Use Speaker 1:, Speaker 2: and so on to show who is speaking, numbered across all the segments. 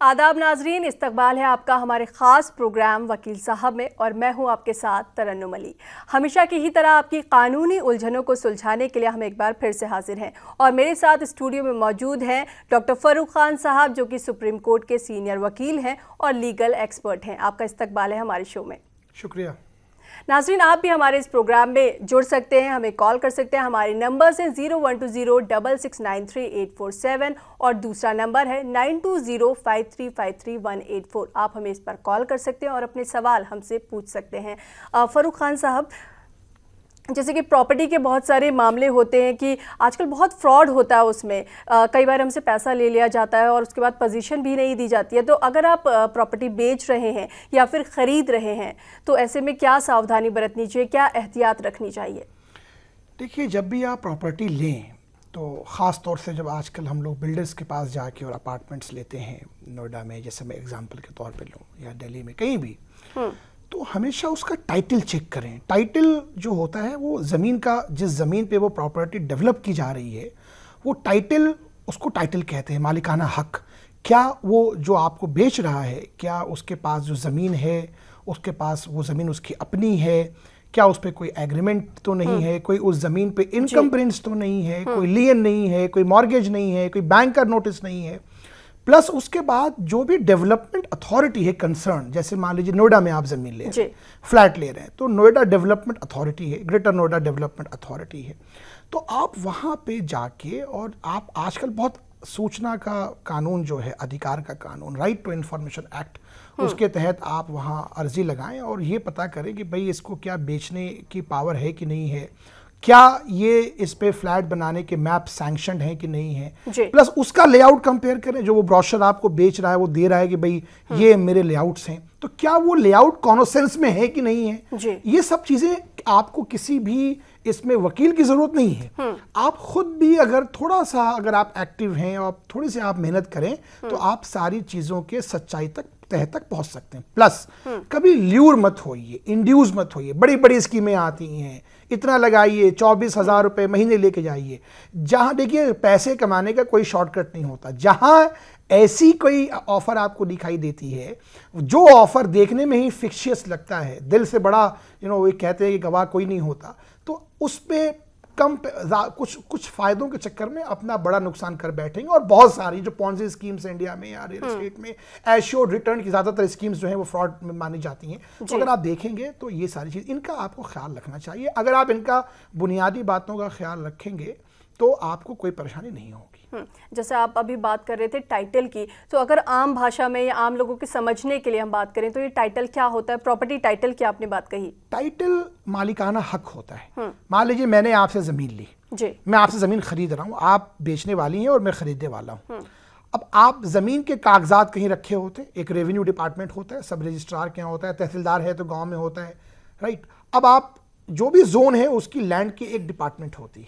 Speaker 1: आदाब नाजरीन, इस्तकबाल है आपका हमारे ख़ास प्रोग्राम वकील साहब में और मैं हूं आपके साथ तरन्नुम अली। हमेशा की ही तरह आपकी कानूनी उलझनों को सुलझाने के लिए हम एक बार फिर से हाजिर हैं और मेरे साथ स्टूडियो में मौजूद हैं डॉक्टर फ़ारूक खान साहब, जो कि सुप्रीम कोर्ट के सीनियर वकील हैं और लीगल एक्सपर्ट हैं। आपका इस्तकबाल है हमारे शो में।
Speaker 2: शुक्रिया।
Speaker 1: नाज़रीन, आप भी हमारे इस प्रोग्राम में जुड़ सकते हैं, हमें कॉल कर सकते हैं। हमारे नंबर्स हैं 012066933847 और दूसरा नंबर है 9205353184। आप हमें इस पर कॉल कर सकते हैं और अपने सवाल हमसे पूछ सकते हैं। फ़ारूक खान साहब, जैसे कि प्रॉपर्टी के बहुत सारे मामले होते हैं कि आजकल बहुत फ्रॉड होता है उसमें। कई बार हमसे पैसा ले लिया जाता है और उसके बाद पोजीशन भी नहीं दी जाती है। तो अगर आप प्रॉपर्टी बेच रहे हैं या फिर ख़रीद रहे हैं तो ऐसे में क्या सावधानी बरतनी चाहिए, क्या एहतियात रखनी चाहिए?
Speaker 2: देखिए, जब भी आप प्रॉपर्टी लें तो ख़ास तौर से जब आजकल हम लोग बिल्डर्स के पास जाके और अपार्टमेंट्स लेते हैं, नोएडा में जैसे मैं एग्जांपल के तौर पे लूँ या दिल्ली में कहीं भी, तो हमेशा उसका टाइटल चेक करें। टाइटल जो होता है वो ज़मीन का, जिस ज़मीन पे वो प्रॉपर्टी डेवलप की जा रही है वो टाइटल, उसको टाइटल कहते हैं, मालिकाना हक। क्या वो जो आपको बेच रहा है, क्या उसके पास जो ज़मीन है उसके पास वो ज़मीन उसकी अपनी है? क्या उस पर कोई एग्रीमेंट तो नहीं है, कोई उस ज़मीन पे इनकम प्रिंस तो नहीं है, कोई लियन नहीं है, कोई मॉर्गेज नहीं है, कोई बैंकर नोटिस नहीं है। प्लस उसके बाद जो भी डेवलपमेंट अथॉरिटी है कंसर्न, जैसे मान लीजिए नोएडा में आप जमीन ले रहे हैं, फ्लैट ले रहे हैं, तो नोएडा डेवलपमेंट अथॉरिटी है, ग्रेटर नोएडा डेवलपमेंट अथॉरिटी है, तो आप वहाँ पे जाके, और आप आजकल बहुत सूचना का कानून जो है, अधिकार का कानून, राइट टू इंफॉर्मेशन एक्ट, उसके तहत आप वहाँ अर्जी लगाएं और ये पता करें कि भाई इसको क्या बेचने की पावर है कि नहीं है, क्या ये इस पे फ्लैट बनाने के मैप सैंक्शनड हैं कि नहीं है। प्लस उसका लेआउट कंपेयर करें, जो वो ब्रोशर आपको बेच रहा है वो दे रहा है कि भाई ये मेरे लेआउट्स हैं, तो क्या वो लेआउट कॉमन सेंस में है कि नहीं है। ये सब चीजें आपको किसी भी इसमें वकील की जरूरत नहीं है। आप खुद भी अगर थोड़ा सा, अगर आप एक्टिव हैं और थोड़ी सी आप मेहनत करें तो आप सारी चीजों के सच्चाई तक, तह तक पहुंच सकते हैं। प्लस कभी ल्यूर मत होइए, इंड्यूस मत होइए। बड़ी बड़ी स्कीमें आती हैं, इतना लगाइए, 24,000 रुपए महीने लेके जाइए। जहां देखिए पैसे कमाने का कोई शॉर्टकट नहीं होता। जहां ऐसी कोई ऑफर आपको दिखाई देती है, जो ऑफर देखने में ही फिक्शियस लगता है, दिल से बड़ा वो कहते हैं कि गवाह कोई नहीं होता, तो उस पे कम कुछ फायदों के चक्कर में अपना बड़ा नुकसान कर बैठेंगे। और बहुत सारी जो पॉन्जी स्कीम्स हैं इंडिया में या रियल एस्टेट में, एश्योर्ड रिटर्न की ज्यादातर स्कीम्स जो हैं वो फ्रॉड में मानी जाती हैं। तो अगर आप देखेंगे तो ये सारी चीज, इनका आपको ख्याल रखना चाहिए। अगर आप इनका बुनियादी बातों का ख्याल रखेंगे तो आपको कोई परेशानी नहीं होगी।
Speaker 1: जैसे आप अभी बात कर रहे थे टाइटल की, तो अगर आम भाषा में या आम लोगों के समझने के लिए हम बात करें तो ये टाइटल क्या होता है? प्रॉपर्टी टाइटल की आपने बात कही।
Speaker 2: टाइटल मालिकाना हक होता है। मान लीजिए मैंने आपसे जमीन ली, मैं आपसे जमीन खरीद रहा हूँ, आप बेचने वाली हैं और मैं खरीदने वाला हूँ। अब आप जमीन के कागजात कहीं रखे होते हैं, एक रेवेन्यू डिपार्टमेंट होता है, सब रजिस्ट्रार के यहाँ होता है, तहसीलदार है तो गाँव में होता है, राइट। अब आप जो भी जोन है उसकी लैंड की एक डिपार्टमेंट होती है।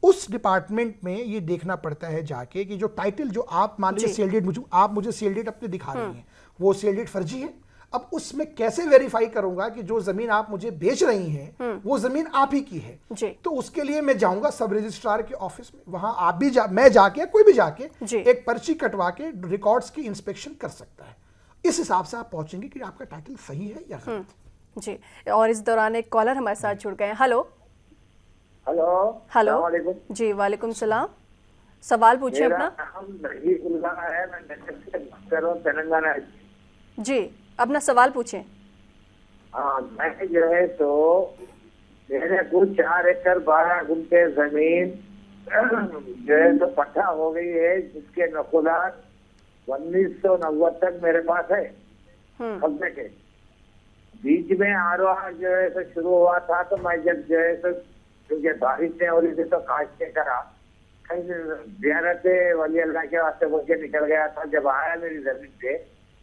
Speaker 2: उस डिपार्टमेंट में ये देखना पड़ता है जाके कि जो टाइटल, जो आप मान लीजिए सेल डीड, आप मुझे सेल डीड अपने दिखा रही हैं, वो सेल डीड फर्जी है। अब उसमें कैसे वेरीफाई करूंगा कि जो जमीन आप मुझे बेच रही हैं वो जमीन आप ही की है? तो उसके लिए मैं जाऊंगा सब रजिस्ट्रार के ऑफिस में, वहां आप भी मैं जाके, कोई भी जाके एक पर्ची कटवा के रिकॉर्ड्स की इंस्पेक्शन कर सकता है। इस हिसाब से आप पहुंचेंगे कि आपका टाइटल सही है या गलत।
Speaker 1: जी, और इस दौरान एक कॉलर हमारे साथ जुड़ गए हैं। हेलो हेलो जी, वालेकुम सलाम। सवाल पूछिए अपना।
Speaker 3: तेलंगाना
Speaker 1: जी, अपना सवाल पूछें।
Speaker 3: मैं जो है तो मेरे को 4 एकड़ 12 गुंठे जमीन जो है तो पट्टा हो गई है, जिसके नकुलात 1990 तक मेरे पास है कब्जे के। बीच में आरोह जो है तो शुरू हुआ था, तो मैं जब जो है तो क्योंकि बारिश ने हो रही थी तो काटने करा, कहीं जियारत वली अल्लाह के वास्ते बोल के निकल गया था। जब आया मेरी जमीन पे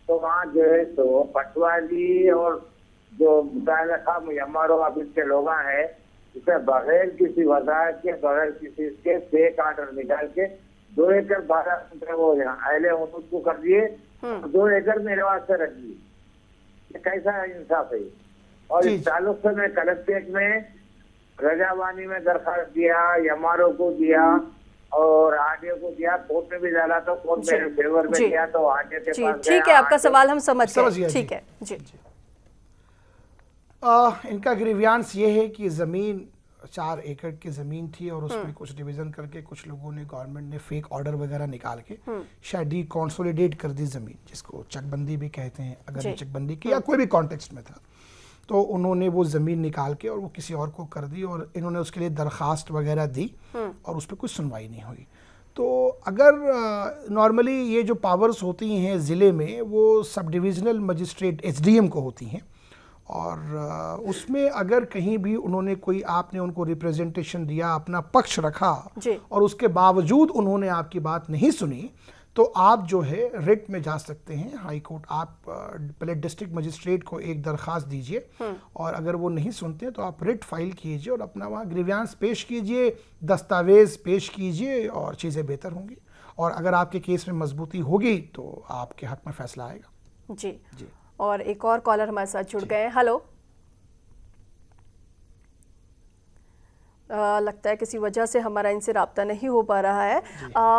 Speaker 3: तो वहाँ जो है तो पटवारी और जो मुताला था एमआरओ ऑफिस के लोग हैं, उसे बगैर किसी वजह के, बगैर किसी के फेक आर्डर निकाल के 2 एकड़ 12 गुंठे वो अहले उनको कर दिए, 2 एकड़ मेरे वास्ते रख दिए। कैसा इंसाफ है? और इस ताल्लुक से मैं कलेक्ट्रेट में रजावानी में दरखास्त दिया, एमआरओ को दिया, और आगे को दिया, कोर्ट में भी डाला तो कोर्ट मेरे फेवर में दिया, तो आगे के
Speaker 1: जी
Speaker 3: पास
Speaker 1: ठीक
Speaker 3: गया,
Speaker 1: है, आपका
Speaker 3: आगे-
Speaker 1: सवाल हम समझ
Speaker 2: समझ
Speaker 1: गए।
Speaker 2: गया,
Speaker 1: ठीक है जी।
Speaker 2: इनका ग्रीवियांस ये है कि ज़मीन 4 एकड़ की ज़मीन थी और उसमें कुछ डिवीज़न करके कुछ लोगों ने, गवर्नमेंट ने फेक ऑर्डर वगैरह निकाल के शायद डिकॉन्सोलिडेट कर दी ज़मीन, जिसको चकबंदी भी कहते हैं, अगर ये चकबंदी की या कोई भी कॉन्टेक्स्ट में था, तो उन्होंने वो ज़मीन निकाल के और वो किसी और को कर दी और इन्होंने उसके लिए दरख्वास्त वगैरह दी और उस पर कुछ सुनवाई नहीं हुई। तो अगर नॉर्मली ये जो पावर्स होती हैं ज़िले में, वो सब डिविजनल मजिस्ट्रेट एसडीएम को होती हैं, और उसमें अगर कहीं भी उन्होंने कोई, आपने उनको रिप्रेजेंटेशन दिया, अपना पक्ष रखा और उसके बावजूद उन्होंने आपकी बात नहीं सुनी, तो आप जो है रिट में जा सकते हैं हाई कोर्ट। आप पहले डिस्ट्रिक्ट मजिस्ट्रेट को एक दरख्वास्त दीजिए और अगर वो नहीं सुनते हैं तो आप रिट फाइल कीजिए और अपना वहाँ ग्रीवियांस पेश कीजिए, दस्तावेज पेश कीजिए और चीज़ें बेहतर होंगी। और अगर आपके केस में मजबूती होगी तो आपके हक में फैसला आएगा।
Speaker 1: जी जी। और एक और कॉलर हमारे साथ जुड़ गए हैं। हेलो, लगता है किसी वजह से हमारा इनसे रब्ता नहीं हो पा रहा है।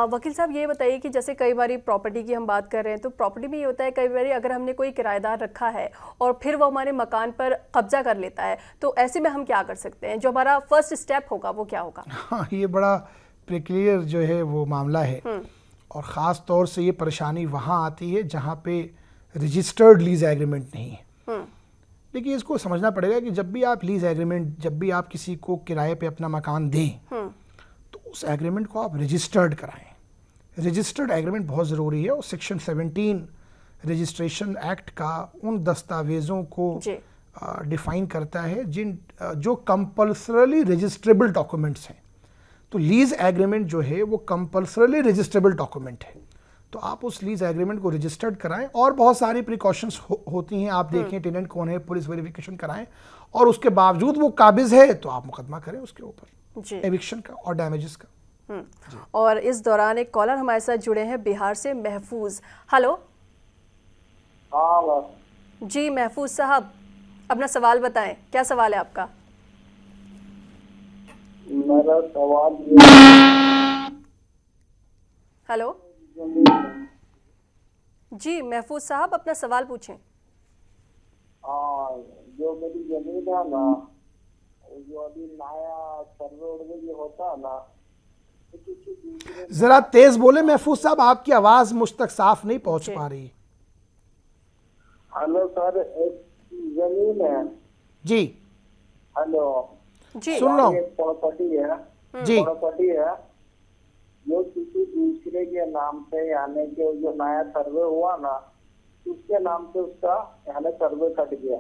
Speaker 1: वकील साहब ये बताइए कि जैसे कई बारी प्रॉपर्टी की हम बात कर रहे हैं, तो प्रॉपर्टी में ये होता है कई बारी अगर हमने कोई किराएदार रखा है और फिर वो हमारे मकान पर कब्जा कर लेता है, तो ऐसे में हम क्या कर सकते हैं? जो हमारा फर्स्ट स्टेप होगा वो क्या होगा?
Speaker 2: हाँ, ये बड़ा प्रिक्लियर जो है वो मामला है और ख़ास तौर से ये परेशानी वहाँ आती है जहाँ पे रजिस्टर्ड लीज एग्रीमेंट नहीं है। देखिए, इसको समझना पड़ेगा कि जब भी आप लीज एग्रीमेंट, जब भी आप किसी को किराए पे अपना मकान दें तो उस एग्रीमेंट को आप रजिस्टर्ड कराएं। रजिस्टर्ड एग्रीमेंट बहुत ज़रूरी है और सेक्शन 17 रजिस्ट्रेशन एक्ट का उन दस्तावेज़ों को डिफ़ाइन करता है जो कंपल्सरली रजिस्ट्रेबल डॉक्यूमेंट्स हैं। तो लीज एग्रीमेंट जो है वो कंपल्सरली रजिस्ट्रेबल डॉक्यूमेंट है, तो आप उस लीज एग्रीमेंट को रजिस्टर्ड कराएं और बहुत सारी प्रिकॉशंस होती हैं। आप देखें टेनेंट कौन है, पुलिस वेरिफिकेशन कराएं और उसके बावजूद वो काबिज है तो आप मुकदमा करें उसके ऊपर एविक्शन का और डैमेजेस का।
Speaker 1: और इस दौरान एक कॉलर हमारे साथ जुड़े हैं बिहार से, महफूज। हेलो। जी महफूज साहब, अपना सवाल बताएं, क्या सवाल है आपका?
Speaker 3: मेरा सवाल
Speaker 1: हेलो जी महफूज साहब, अपना सवाल पूछें।
Speaker 3: जो मेरी जमीन है ना, जो अभी नया सर्वे जो होता है ना,
Speaker 2: जरा तेज बोले महफूज साहब, आपकी आवाज मुझ तक साफ नहीं पहुंच पा रही।
Speaker 3: हेलो सर, एक जमीन है
Speaker 2: जी।
Speaker 3: हेलो
Speaker 1: जी,
Speaker 2: सुन लो।
Speaker 3: प्रॉपर्टी है
Speaker 2: जी,
Speaker 3: प्रॉपर्टी है जो किसी दूसरे के नाम पे, यानी कि जो नया सर्वे हुआ ना, उसके नाम पे उसका यानी सर्वे कट गया।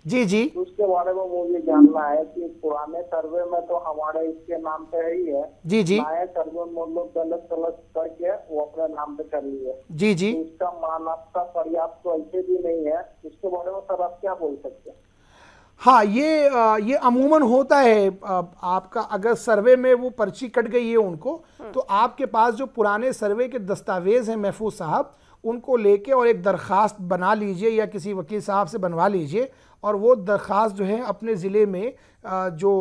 Speaker 2: जी जी,
Speaker 3: उसके बारे में मुझे जानना है कि पुराने सर्वे में तो हमारे इसके नाम पे ही है,
Speaker 2: जी जी,
Speaker 3: नए सर्वे में लोग गलत करके वो अपने नाम पे कर लिए।
Speaker 2: जी जी।
Speaker 3: तो उसका मानवता पर्याप्त तो ऐसे भी नहीं है, उसके बारे में सर आप क्या बोल सकते हैं?
Speaker 2: हाँ, ये अमूमन होता है। आपका अगर सर्वे में वो पर्ची कट गई है उनको, तो आपके पास जो पुराने सर्वे के दस्तावेज हैं महफूज साहब, उनको लेके और एक दरख्वास्त बना लीजिए या किसी वकील साहब से बनवा लीजिए और वो दरख्वास्त जो है अपने ज़िले में जो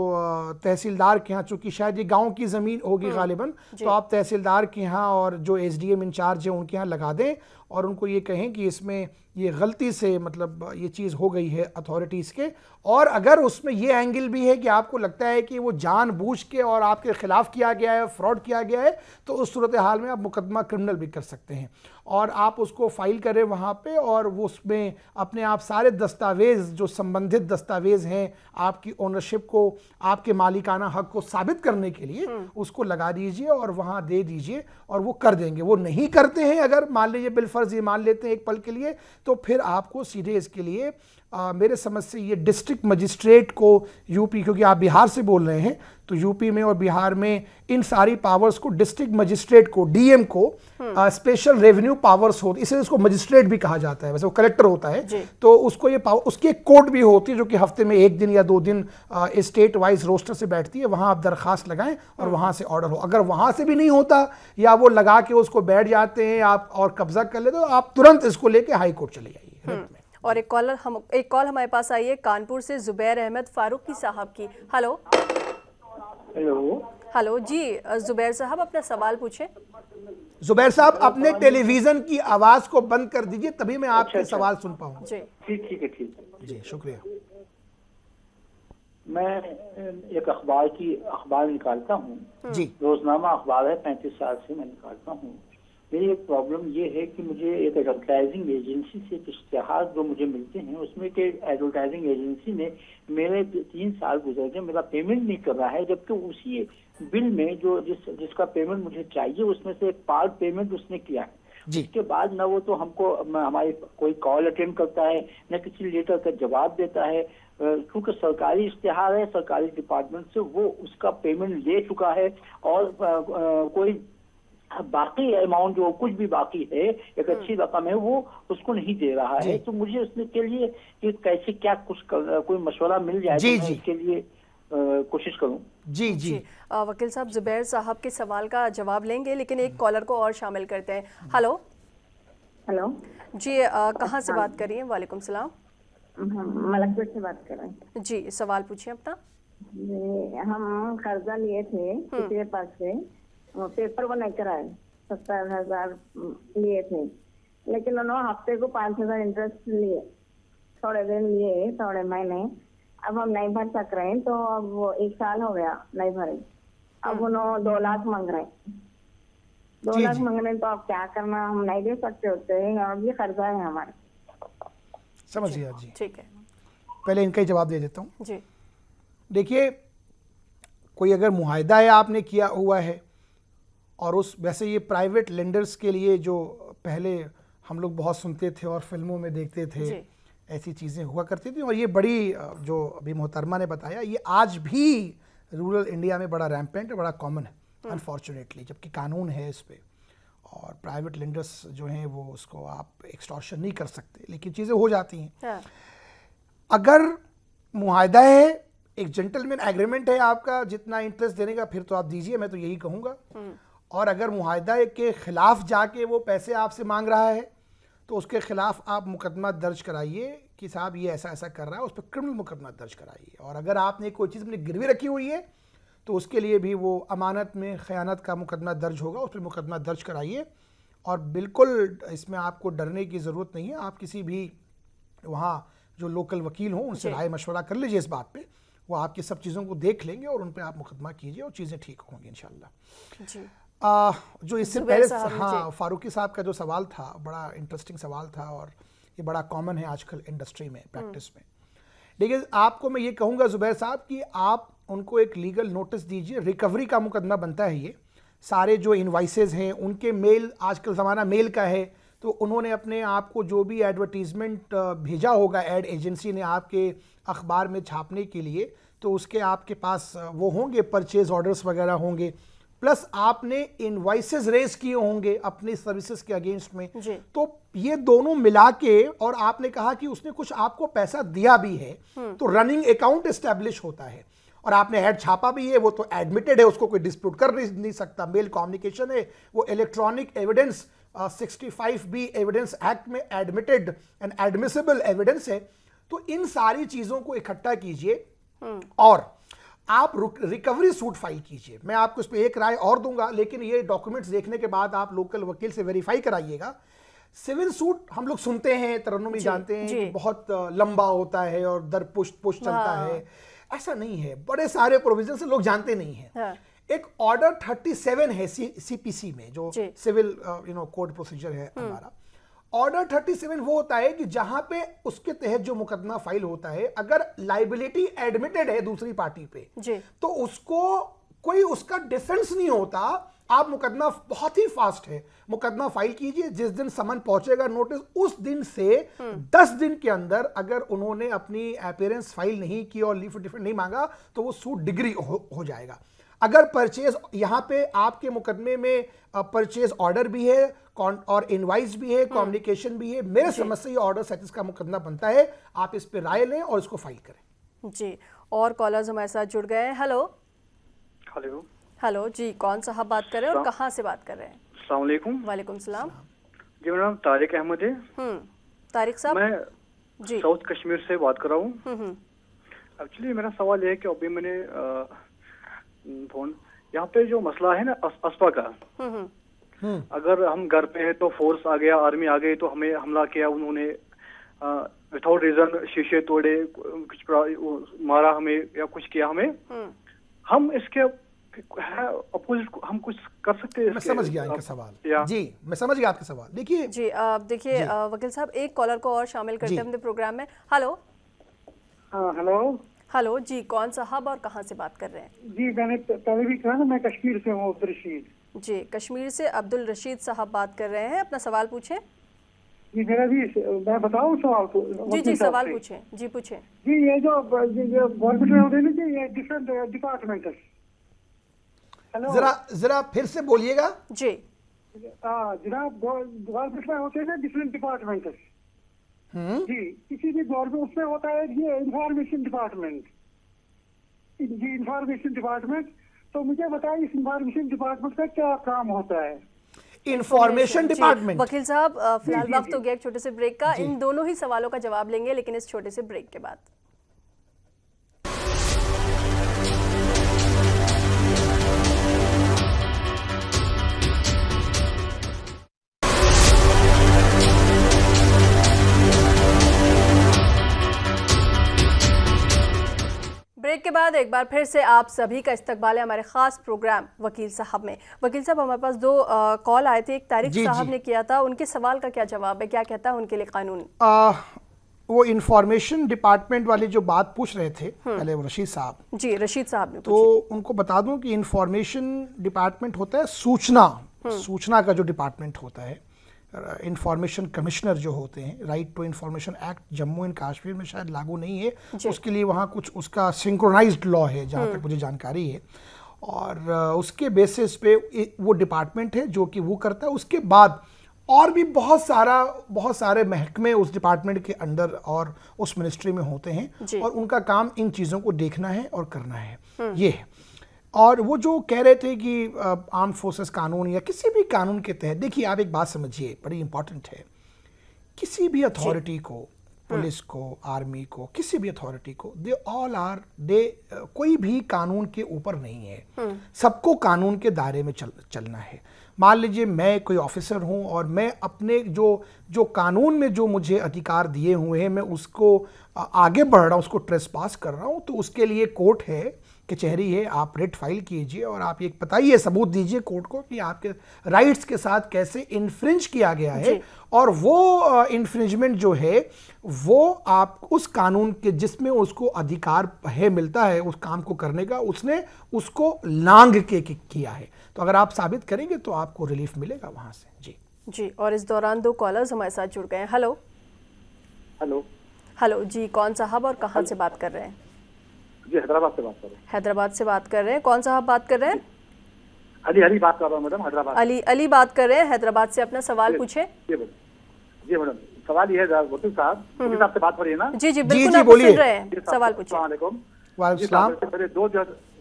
Speaker 2: तहसीलदार के यहाँ, चूँकि शायद ये गांव की ज़मीन होगी गालिबन, तो आप तहसीलदार के यहाँ और जो एसडीएम इंचार्ज है उनके यहाँ लगा दें और उनको ये कहें कि इसमें ये गलती से मतलब ये चीज़ हो गई है अथॉरिटीज़ के। और अगर उसमें ये एंगल भी है कि आपको लगता है कि वो जानबूझ के और आपके ख़िलाफ़ किया गया है, फ्रॉड किया गया है, तो उस सूरत हाल में आप मुकदमा क्रिमिनल भी कर सकते हैं और आप उसको फाइल करें वहाँ पे और वो उसमें अपने आप सारे दस्तावेज़ जो संबंधित दस्तावेज़ हैं आपकी ओनरशिप को, आपके मालिकाना हक को साबित करने के लिए उसको लगा दीजिए और वहाँ दे दीजिए और वो कर देंगे। वो नहीं करते हैं, अगर मान लीजिए बिलफर्ज ये मान लेते हैं एक पल के लिए, तो फिर आपको सीधे इसके लिए मेरे समझ से ये डिस्ट्रिक्ट मजिस्ट्रेट को यूपी, क्योंकि आप बिहार से बोल रहे हैं, तो यूपी में और बिहार में इन सारी पावर्स को डिस्ट्रिक्ट मजिस्ट्रेट को, डीएम को स्पेशल रेवेन्यू पावर्स होती है, इसलिए इसको मजिस्ट्रेट भी कहा जाता है। वैसे वो कलेक्टर होता है, तो उसको ये पावर, उसकी एक कोर्ट भी होती है जो कि हफ्ते में 1 दिन या 2 दिन स्टेट वाइज रोस्टर से बैठती है। वहाँ आप दरख्वास्त लगाएं और वहाँ से ऑर्डर हो। अगर वहाँ से भी नहीं होता या वो लगा के उसको बैठ जाते हैं आप और कब्जा कर लेते, तो आप तुरंत इसको लेके हाई कोर्ट चले जाइए।
Speaker 1: और एक कॉल हमारे पास आई है कानपुर से, जुबैर अहमद फारूकी साहब की। हेलो हेलो जी, जुबैर साहब अपना सवाल पूछें।
Speaker 2: जुबैर साहब अपने टेलीविजन की आवाज को बंद कर दीजिए, तभी मैं आपके सवाल सुन पाऊंगा।
Speaker 1: जी
Speaker 4: ठीक है
Speaker 2: जी शुक्रिया।
Speaker 4: मैं एक अखबार निकालता हूँ
Speaker 2: जी
Speaker 4: रोजनामा अखबार है, 35 साल से मैं निकालता हूँ। मेरी एक प्रॉब्लम ये है कि मुझे एक एडवर्टाइजिंग एजेंसी से एक इश्तिहार जो मुझे मिलते हैं उसमें के एडवर्टाइजिंग एजेंसी ने मेरे 3 साल गुजर गए, मेरा पेमेंट नहीं कर रहा है, जबकि उसी बिल में जो जिसका पेमेंट मुझे चाहिए उसमें से एक पार्ट पेमेंट उसने किया है। उसके बाद न वो तो हमको हमारी कोई कॉल अटेंड करता है न किसी लेटर का जवाब देता है। क्योंकि सरकारी इश्तिहार है, सरकारी डिपार्टमेंट से वो उसका पेमेंट ले चुका है और कोई बाकी अमाउंट जो कुछ भी बाकी है एक अच्छी रकम है वो उसको नहीं दे रहा है। तो मुझे उसने के लिए कि कैसे क्या कुछ कोई मशवरा मिल जाए तो मैं इसके लिए कोशिश करूं।
Speaker 2: जी जी
Speaker 1: वकील साहब जुबैर साहब के सवाल का जवाब लेंगे, लेकिन एक कॉलर को और शामिल करते हैं। हेलो जी, कहाँ से बात कर रही हैं? वालेकुम सलाम।
Speaker 5: मलकपुर से बात कर रहे हैं।
Speaker 1: जी सवाल पूछिए अपना।
Speaker 5: हम कर्जा लिए थे किसी के पास से, पेपर वो नहीं कराए, 70,000 लिए थे, लेकिन उन्होंने हफ्ते को 5,000 इंटरेस्ट लिए, थोड़े दिन लिए, थोड़े महीने। अब हम नहीं भर सक रहे हैं, तो अब वो 1 साल हो गया नहीं भरे। अब उन्होंने 2 लाख मांग रहे हैं, 2 लाख मांग रहे हैं, तो अब क्या करना, हम नहीं दे सकते होते हैं, और भी कर्जा है हमारे।
Speaker 2: समझ गया जी,
Speaker 1: ठीक है।
Speaker 2: पहले इनका ही जवाब दे देता हूँ
Speaker 1: जी।
Speaker 2: देखिए, कोई अगर मुआहदा है आपने किया हुआ है और उस वैसे ये प्राइवेट लेंडर्स के लिए जो पहले हम लोग बहुत सुनते थे और फिल्मों में देखते थे, ऐसी चीज़ें हुआ करती थी, और ये बड़ी जो अभी मोहतरमा ने बताया, ये आज भी रूरल इंडिया में बड़ा रैम्पेंट है, बड़ा कॉमन है अनफॉर्चुनेटली, जबकि कानून है इस पर और प्राइवेट लेंडर्स जो हैं वो उसको आप एक्सटॉर्शन नहीं कर सकते, लेकिन चीज़ें हो जाती हैं। अगर मुआहदा है, एक जेंटलमैन एग्रीमेंट है आपका, जितना इंटरेस्ट देने का फिर तो आप दीजिए, मैं तो यही कहूँगा। और अगर मुआहदा के खिलाफ जाके वो पैसे आपसे मांग रहा है तो उसके खिलाफ आप मुकदमा दर्ज कराइए कि साहब ये ऐसा ऐसा कर रहा है, उस पर क्रिमिनल मुकदमा दर्ज कराइए। और अगर आपने कोई चीज़ अपनी गिरवी रखी हुई है तो उसके लिए भी वो अमानत में खयानत का मुकदमा दर्ज होगा, उस पर मुकदमा दर्ज कराइए। और बिल्कुल इसमें आपको डरने की ज़रूरत नहीं है, आप किसी भी वहाँ जो लोकल वकील हों उनसे राय मशवरा कर लीजिए इस बात पे, वो आपकी सब चीज़ों को देख लेंगे और उन पर आप मुकदमा कीजिए और चीज़ें ठीक होंगी इंशाल्लाह जी। जो इससे पहले हाँ फारूकी साहब का जो सवाल था बड़ा इंटरेस्टिंग सवाल था और ये बड़ा कॉमन है आजकल इंडस्ट्री में, प्रैक्टिस में। देखिए, आपको मैं ये कहूँगा जुबैर साहब कि आप उनको एक लीगल नोटिस दीजिए, रिकवरी का मुकदमा बनता है ये। सारे जो इनवाइसेस हैं उनके मेल, आजकल ज़माना मेल का है, तो उन्होंने अपने आप को जो भी एडवर्टीज़मेंट भेजा होगा एड एजेंसी ने आपके अखबार में छापने के लिए, तो उसके आपके पास वो होंगे, परचेज ऑर्डर्स वगैरह होंगे, प्लस आपने इनवाइसेस रेज किए होंगे अपनी सर्विसेज के अगेंस्ट में। तो ये दोनों मिला के, और आपने कहा कि उसने कुछ आपको पैसा दिया भी है, तो रनिंग अकाउंट एस्टेब्लिश होता है और आपने ऐड छापा भी है, वो तो एडमिटेड है, उसको कोई डिस्प्यूट कर नहीं सकता। मेल कम्युनिकेशन है, वो electronic evidence 65B evidence act में एडमिटेड एंड एडमिसिबल एविडेंस है। तो इन सारी चीजों को इकट्ठा कीजिए और आप रिकवरी सूट फाइल कीजिए। मैं आपको इस पर एक राय और दूंगा, लेकिन ये डॉक्यूमेंट्स देखने के बाद आप लोकल वकील से वेरीफाई कराइएगा। सिविल सूट हम लोग सुनते हैं, तरन्नुमी जानते हैं कि बहुत लंबा होता है और दर पुष्ट चलता है, ऐसा नहीं है। बड़े सारे प्रोविजन से लोग जानते नहीं हैं। एक ऑर्डर 37 है सीपीसी में, जो सिविल कोड प्रोसीजर है हमारा। ऑर्डर 37 वो होता है कि जहां पे उसके तहत जो मुकदमा फाइल होता है, अगर लाइबिलिटी एडमिटेड है दूसरी पार्टी पे, तो उसको कोई उसका डिफेंस नहीं होता। आप मुकदमा बहुत ही फास्ट है, मुकदमा फाइल कीजिए, जिस दिन समन पहुंचेगा नोटिस, उस दिन से 10 दिन के अंदर अगर उन्होंने अपनी अपीयरेंस फाइल नहीं की और लीव डिफेंस नहीं मांगा तो वो सूट डिग्री हो जाएगा। अगर परचेज, यहाँ पे आपके मुकदमे में परचेज ऑर्डर भी है और इनवाइस भी है, कम्युनिकेशन भी है, मेरे समझ से ये ऑर्डर सैटिस का मुकदमा बनता है। आप इस पे राय लें और इसको फाइल करें जी।
Speaker 1: और कॉलर्स हमारे साथ जुड़ गए हैं। हेलो
Speaker 6: हेलो
Speaker 1: हेलो जी, कौन साहब बात कर रहे हैं और कहाँ से बात कर रहे हैं?
Speaker 6: अस्सलाम वालेकुम।
Speaker 1: वालेकुम सलाम
Speaker 6: जी, मेरा नाम तारिक अहमद है।
Speaker 1: तारिक साहब,
Speaker 6: मैं जी साउथ कश्मीर से बात कर रहा हूँ। एक्चुअली मेरा सवाल है कि अभी मैंने फोन। यहाँ पे जो मसला है ना अस्पा का, अगर हम घर पे हैं तो फोर्स आ गया, आर्मी आ गई तो हमें हमला किया उन्होंने, विदाउट रीजन शीशे तोड़े, कुछ मारा हमें या कुछ किया हमें, हम इसके अपोजिट हम कुछ कर सकते हैं?
Speaker 2: मैं समझ गया इनका सवाल जी, मैं समझ गया आपका सवाल। देखिए
Speaker 1: जी, देखिए वकील साहब, एक कॉलर को और शामिल करते हैं अपने प्रोग्राम में। हेलो।
Speaker 7: हेलो।
Speaker 1: हेलो जी, कौन साहब और कहाँ से बात कर रहे हैं?
Speaker 7: जी, मैंने पहले भी कहा ना, मैं कश्मीर से हूँ, अब्दुल रशीद।
Speaker 1: जी, कश्मीर से अब्दुल रशीद साहब बात कर रहे हैं, अपना सवाल पूछें।
Speaker 7: जी, मेरा भी, मैं बताऊँ सवाल को?
Speaker 1: जी, सवाल पूछें। जी, पूछें।
Speaker 7: जी, ये जो गवर्नमेंट में होते हैं ना, ये डिफरेंट डिपार्टमेंट है।
Speaker 2: जरा फिर से बोलिएगा।
Speaker 1: जी।
Speaker 7: जनाब, गवर्नमेंट में होते हैं ना डिफरेंट डिपार्टमेंट। जी, किसी भी गवर्नमेंट उसमें होता है ये इंफॉर्मेशन डिपार्टमेंट। जी, इंफॉर्मेशन डिपार्टमेंट। तो मुझे बताइए इस इंफॉर्मेशन डिपार्टमेंट का क्या काम होता है?
Speaker 2: Information department.
Speaker 1: वकील साहब, फिलहाल वक्त हो गया एक छोटे से ब्रेक का। इन दोनों ही सवालों का जवाब लेंगे, लेकिन इस छोटे से ब्रेक के बाद। ब्रेक के बाद एक बार फिर से आप सभी का इस्तकबाल है हमारे खास प्रोग्राम वकील साहब में। वकील साहब, हमारे पास दो कॉल आए थे। एक तारिक साहब ने किया था, उनके सवाल का क्या जवाब है, क्या कहता है उनके लिए कानून?
Speaker 2: वो इंफॉर्मेशन डिपार्टमेंट वाले जो बात पूछ रहे थे पहले, वो रशीद साहब।
Speaker 1: जी, रशीद साहब ने
Speaker 2: तो उनको बता दूं कि इंफॉर्मेशन डिपार्टमेंट होता है सूचना का जो डिपार्टमेंट होता है। इंफॉर्मेशन कमिश्नर जो होते हैं, right to information act Jammu and Kashmir में शायद लागू नहीं है, उसके लिए वहाँ कुछ उसका सिंक्रोनाइज्ड लॉ है जहाँ तक मुझे जानकारी है, और उसके बेसिस पे वो डिपार्टमेंट है जो कि वो करता है। उसके बाद और भी बहुत सारे महकमे उस डिपार्टमेंट के अंडर और उस मिनिस्ट्री में होते हैं, और उनका काम इन चीज़ों को देखना है और करना है, ये है। और वो जो कह रहे थे कि आर्म फोर्सेस कानून या किसी भी कानून के तहत, देखिए आप एक बात समझिए, बड़ी इंपॉर्टेंट है, किसी भी अथॉरिटी को, पुलिस को, आर्मी को, किसी भी अथॉरिटी को, कोई भी कानून के ऊपर नहीं है, सबको कानून के दायरे में चलना है। मान लीजिए मैं कोई ऑफिसर हूं और मैं अपने जो कानून में जो मुझे अधिकार दिए हुए हैं, मैं उसको आगे बढ़ रहा हूं, उसको ट्रेसपास कर रहा हूं, तो उसके लिए कोर्ट है, कचहरी है, आप रिट फाइल कीजिए और आप ये बताइए, सबूत दीजिए कोर्ट को कि आपके राइट्स के साथ कैसे इन्फ्रिंज किया गया है, और वो इन्फ्रिंजमेंट जो है वो आप उस कानून के जिसमें उसको अधिकार है, मिलता है उस काम को करने का, उसने उसको लांघ के किया है। तो अगर आप साबित करेंगे तो आपको रिलीफ मिलेगा वहां से।
Speaker 1: जी, और इस दौरान दो कॉलर्स हमारे साथ जुड़ गए हैं। हेलो। हेलो जी, कौन साहब और कहाँ से बात कर रहे हैं?
Speaker 8: जी, हैदराबाद से बात कर रहे हैं।
Speaker 1: हैदराबाद से बात कर रहे हैं, कौन साहब बात कर रहे हैं?
Speaker 8: अली बात कर रहा हूँ मैडम, हैदराबाद।
Speaker 1: अली बात कर रहे हैं हैदराबाद से, अपना सवाल पूछे।
Speaker 8: जी मैडम, सवाल ये है वकील साहब से बात हो रही है ना?
Speaker 1: जी, बिल्कुल, आप सुन रहे हैं, सवाल पूछिए।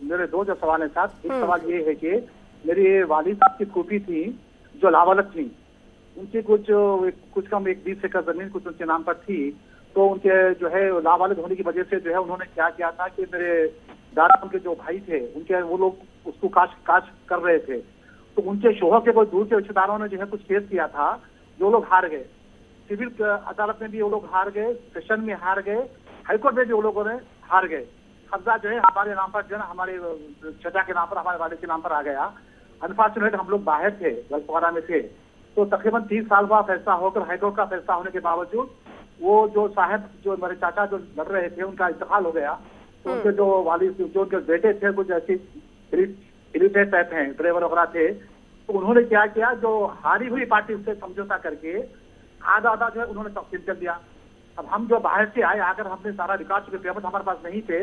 Speaker 8: मेरे दो जो सवाल है साहब। एक सवाल ये है कि मेरी वालिद साहब की फूफी थी जो लावालत थी, उनकी कुछ कम 20 एकड़ जमीन कुछ उनके नाम पर थी, तो उनके जो है लावालिद होने की वजह से जो है उन्होंने क्या किया था कि मेरे दादा उनके जो भाई थे उनके, वो लोग उसको काश कर रहे थे, तो उनके शोहर के कोई दूर के रिश्तेदारों ने जो है कुछ केस किया था, जो लोग हार गए। सिविल अदालत में भी वो लोग हार गए, सेशन में हार गए, हाईकोर्ट में भी वो लोगों ने हार गए। कब्जा जो है हमारे नाम पर जो है ना, हमारे चचा के नाम पर, हमारे वालिद के नाम पर आ गया। अनफॉर्चुनेट हम लोग बाहर थे, गलतवाड़ा में थे, तो तकरीबन 30 साल बाद फैसला होकर, हाईकोर्ट का फैसला होने के बावजूद वो जो साहब, जो मेरे चाचा जो लड़ रहे थे, उनका इंतकाल हो गया। तो उनके जो वालिद, जो उनके बेटे थे, कुछ ऐसी इलिटरेट टाइप हैं, ड्राइवर वगैरह थे, तो उन्होंने क्या किया, जो हारी हुई पार्टी से समझौता करके आधा जो है उन्होंने तकसीम कर दिया। अब हम जो बाहर से आए, आकर हमने सारा रिकॉर्ड, चुके पेपर हमारे पास नहीं थे,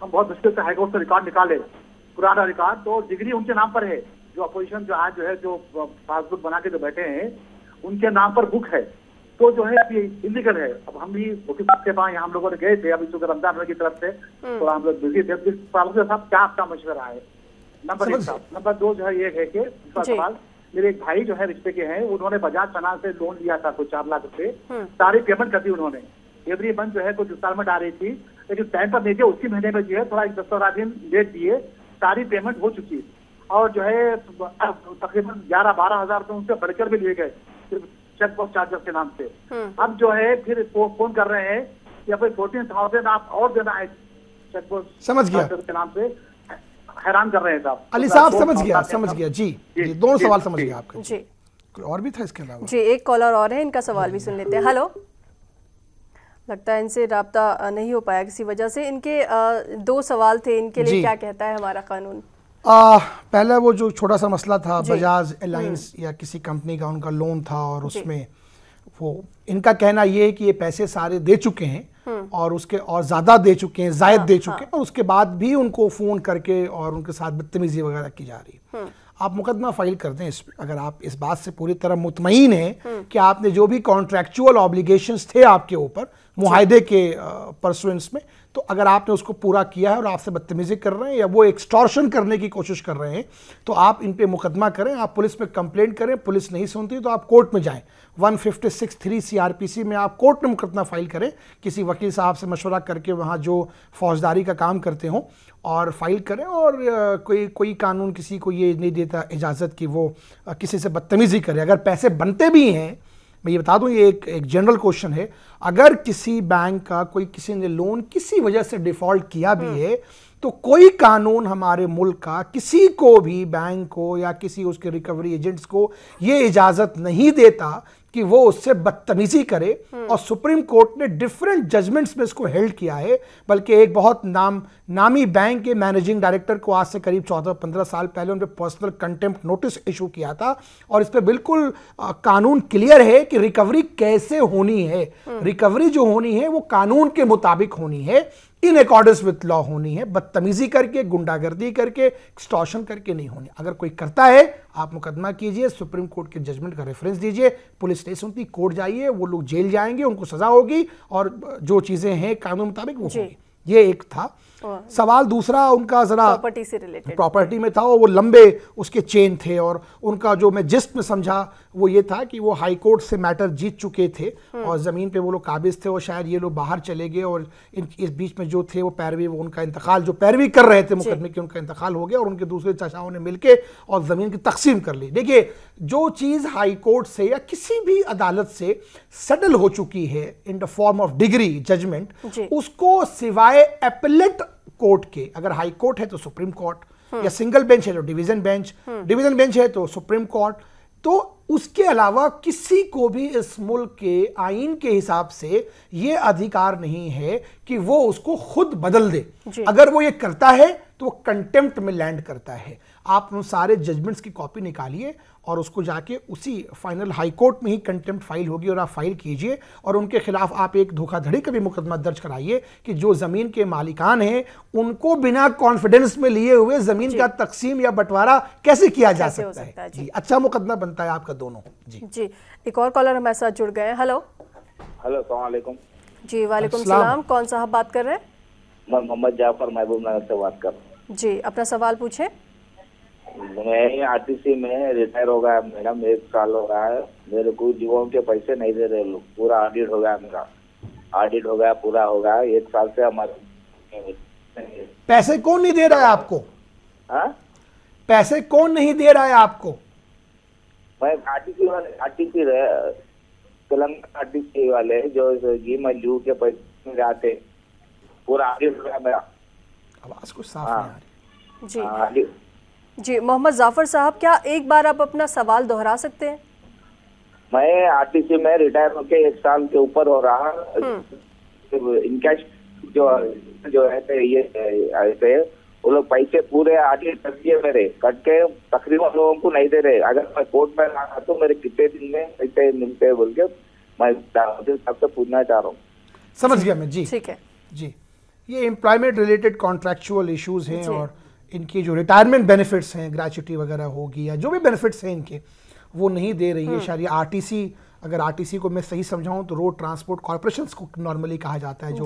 Speaker 8: हम बहुत मुश्किल से हाईकोर्ट से रिकॉर्ड निकाले, पुराना रिकॉर्ड, तो डिग्री उनके नाम पर है। जो अपोजिशन जो आज जो है, जो पासबुक बना के जो बैठे हैं, उनके नाम पर बुक है, तो जो है अभी इलीगल है। अब हम भी वकील साहब के पास यहाँ हम लोगों ने गए थे, अभी चूंकि रमजान की तरफ से तो हम लोग बिजी थे। साहब क्या आपका मशवरा है? नंबर 1 साहब। नंबर 2 जो है ये है कि सवाल, मेरे एक भाई जो है रिश्ते के हैं, उन्होंने बजाज फाइनेंस से लोन लिया था कुछ 4 लाख रुपए, सारी पेमेंट कर दी उन्होंने। एवरी मंथ जो है कुछ इंस्टॉलमेंट आ रही थी, लेकिन टाइम पर नहीं थे, उसी महीने में जो है थोड़ा 10-12 दिन लेट दिए, सारी पेमेंट हो चुकी है और जो है तकरीबन 11-12 हजार तो उनसे बढ़कर भी लिए गए सिर्फ चेक बॉक्स चार्जर के नाम से। अब जो है फिर फोन कर रहे हैं कि अब 14,000 आप और देना है चेक बॉक्स
Speaker 2: समझ गया
Speaker 8: के नाम से। हैरान कर रहे हैं साहब।
Speaker 2: अली साहब समझ गया जी, दोनों सवाल समझ गया आपका
Speaker 1: जी।
Speaker 2: कोई और भी था इसके अलावा?
Speaker 1: जी, एक कॉलर और है, इनका सवाल भी सुन लेते हैं। हेलो, लगता है इनसे राब्ता नहीं हो पाया किसी वजह से। इनके 2 सवाल थे, इनके लिए क्या कहता है हमारा कानून?
Speaker 2: पहला वो जो छोटा सा मसला था बजाज एलायंस या किसी कंपनी का उनका लोन था और उसमें वो इनका कहना ये है कि ये पैसे सारे दे चुके हैं और उसके और ज़्यादा दे चुके हैं, जायद दे चुके हैं और उसके बाद भी उनको फ़ोन करके और उनके साथ बदतमीजी वगैरह की जा रही है। आप मुकदमा फाइल कर दें अगर आप इस बात से पूरी तरह मुतमईन हैं कि आपने जो भी कॉन्ट्रैक्चुअल ऑब्लिगेशंस थे आपके ऊपर मुआहदे के परसुएंस में, तो अगर आपने उसको पूरा किया है और आपसे बदतमीजी कर रहे हैं या वो एक्सटॉर्शन करने की कोशिश कर रहे हैं तो आप इन पे मुकदमा करें, आप पुलिस में कंप्लेंट करें। पुलिस नहीं सुनती तो आप कोर्ट में जाएं, 156(3) CRPC में आप कोर्ट में मुकदमा फाइल करें, किसी वकील साहब से मशवरा करके वहाँ जो फौजदारी का काम करते हों और फाइल करें। और कोई कानून किसी को ये नहीं देता इजाज़त कि वो किसी से बदतमीजी करे। अगर पैसे बनते भी हैं, मैं ये बता दूं, ये एक जनरल क्वेश्चन है, अगर किसी बैंक का कोई किसी ने लोन किसी वजह से डिफॉल्ट किया भी है तो कोई कानून हमारे मुल्क का किसी को भी बैंक को या किसी उसके रिकवरी एजेंट्स को ये इजाज़त नहीं देता कि वो उससे बदतमीजी करे। और सुप्रीम कोर्ट ने डिफरेंट जजमेंट्स में इसको हेल्ड किया है, बल्कि एक बहुत नामी बैंक के मैनेजिंग डायरेक्टर को आज से करीब 14-15 साल पहले उन पर पर्सनल कंटेम्प्ट नोटिस इशू किया था और इस पर बिल्कुल कानून क्लियर है कि रिकवरी कैसे होनी है। रिकवरी जो होनी है वो कानून के मुताबिक होनी है, इन अकॉर्डेंस विथ लॉ होनी है, बदतमीजी करके, गुंडागर्दी करके, एक्सटॉर्शन करके नहीं होनी। अगर कोई करता है आप मुकदमा कीजिए, सुप्रीम कोर्ट के जजमेंट का रेफरेंस दीजिए, पुलिस नहीं सुनती कोर्ट जाइए, वो लोग जेल जाएंगे, उनको सजा होगी और जो चीजें हैं कानून मुताबिक वो होगी। ये एक था सवाल। दूसरा उनका जरा
Speaker 1: प्रॉपर्टी से रिलेटेड,
Speaker 2: प्रॉपर्टी में था और वो लंबे उसके चेन थे और उनका जो मैं जिस्ट में समझा वो ये था कि वो हाई कोर्ट से मैटर जीत चुके थे और ज़मीन पे वो लोग काबिज थे और शायद ये लोग बाहर चले गए और इस बीच में जो थे वो पैरवी, वो उनका इंतकाल, जो पैरवी कर रहे थे मुकदमे की, उनका इंतकाल हो गया और उनके दूसरे चाचाओं ने मिलके और ज़मीन की तकसीम कर ली। देखिए, जो चीज़ हाई कोर्ट से या किसी भी अदालत से सेटल हो चुकी है in the form of degree judgment, उसको सिवाय एपेलेट कोर्ट के, अगर हाई कोर्ट है तो सुप्रीम कोर्ट या सिंगल बेंच है तो डिवीजन बेंच, डिवीजन बेंच है तो सुप्रीम कोर्ट, तो उसके अलावा किसी को भी इस मुल्क के आईन के हिसाब से ये अधिकार नहीं है कि वो उसको खुद बदल दे। अगर वो ये करता है तो वो कंटेम्प्ट में लैंड करता है। आप उन सारे जजमेंट्स की कॉपी निकालिए और उसको जाके उसी फाइनल हाई कोर्ट में ही कंटेम्प्ट फाइल होगी और आप फाइल कीजिए और उनके खिलाफ आप एक धोखाधड़ी का भी मुकदमा दर्ज कराइए कि जो ज़मीन के मालिकान हैं उनको बिना कॉन्फिडेंस में लिए हुए ज़मीन का तकसीम या बंटवारा कैसे किया जा सकता है। जी, अच्छा मुकदमा बनता है आपका दोनों।
Speaker 1: जी, एक और कॉलर हमारे साथ जुड़ गए हैं। हेलो,
Speaker 3: अस्सलाम वालेकुम।
Speaker 1: जी, वालेकुम सलाम। कौन साहब बात कर रहे हैं?
Speaker 3: मैं मोहम्मद जाफर महबूब नगर से बात कर रहा हूँ।
Speaker 1: जी, अपना सवाल पूछें।
Speaker 3: मैं आरटीसी में रिटायर हो गया मैडम, 1 साल हो रहा है, मेरे को जीवों के पैसे नहीं दे रहे लोग। पूरा ऑडिट हो गया, मेरा ऑडिट हो गया, पूरा हो गया, 1 साल से हमारे
Speaker 2: पैसे कौन नहीं दे रहा है आपको?
Speaker 3: हाँ,
Speaker 2: पैसे कौन नहीं दे रहा है आपको?
Speaker 3: मैं आरटीसी वाले, आरटीसी तेलंगाना आरटीसी वाले जो जी मंजू के पैसे जाते, पूरा ऑडिट हो गया मेरा।
Speaker 2: आवाज कुछ साफ नहीं आ
Speaker 1: रही। जी, मोहम्मद जाफर साहब, क्या एक बार आप अपना सवाल दोहरा सकते हैं?
Speaker 3: मैं आरटीसी में रिटायर होके 1 साल के ऊपर हो रहा, इनकैश जो है ये ऐसे वो लोग पैसे पूरे ऑडिट कर दिए मेरे, कट के तकरीबन लोगों को नहीं दे रहे। अगर मैं कोर्ट में रहा तो मेरे कितने दिन में पैसे मिलते बोल के मैं सबसे पूछना चाह रहा हूँ।
Speaker 2: समझ गया मैं। जी,
Speaker 1: ठीक है
Speaker 2: जी, ये एम्प्लॉयमेंट रिलेटेड कॉन्ट्रैक्चुअल इश्यूज हैं और इनकी जो रिटायरमेंट बेनिफिट्स हैं, ग्रेच्युटी वगैरह होगी या जो भी बेनिफिट्स हैं इनके, वो नहीं दे रही है। शायद आरटीसी अगर आरटीसी को मैं सही समझाऊं तो रोड ट्रांसपोर्ट कॉर्पोरेशंस को नॉर्मली कहा जाता है, जो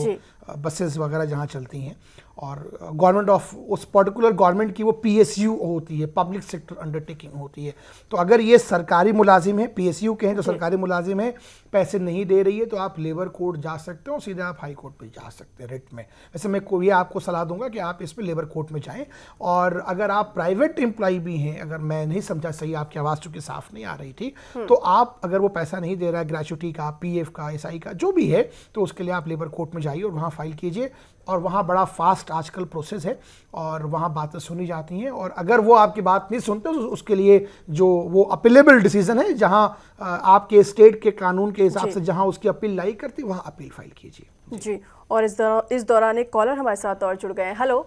Speaker 2: बसेस वगैरह जहाँ चलती हैं, और गवर्नमेंट ऑफ उस पर्टिकुलर गवर्नमेंट की वो पीएसयू होती है, पब्लिक सेक्टर अंडरटेकिंग होती है। तो अगर ये सरकारी मुलाजिम है, पीएसयू के हैं जो सरकारी मुलाजिम है, पैसे नहीं दे रही है, तो आप लेबर कोर्ट जा सकते हो, सीधे आप हाई कोर्ट पे जा सकते हैं रिट में। वैसे मैं कोई आपको सलाह दूंगा कि आप इस पे लेबर कोर्ट में जाएं। और अगर आप प्राइवेट एम्प्लॉय भी हैं, अगर मैं नहीं समझा सही, आपकी आवाज़ चूँकि साफ नहीं आ रही थी, तो आप अगर वो पैसा नहीं दे रहा है ग्रेचुटी का, पीएफ का, एसआई का, जो भी है, तो उसके लिए आप लेबर कोर्ट में जाइए और वहाँ फाइल कीजिए। और वहाँ बड़ा फास्ट आजकल प्रोसेस है और वहाँ बातें सुनी जाती हैं। और अगर वो आपकी बात नहीं सुनते तो उसके लिए जो वो अपीलेबल डिसीजन है, जहाँ आपके स्टेट के कानून के हिसाब से जहाँ उसकी अपील लाई करती है, वहाँ अपील फाइल कीजिए।
Speaker 1: जी। और इस दौरान एक कॉलर हमारे साथ और जुड़ गए हैं। हेलो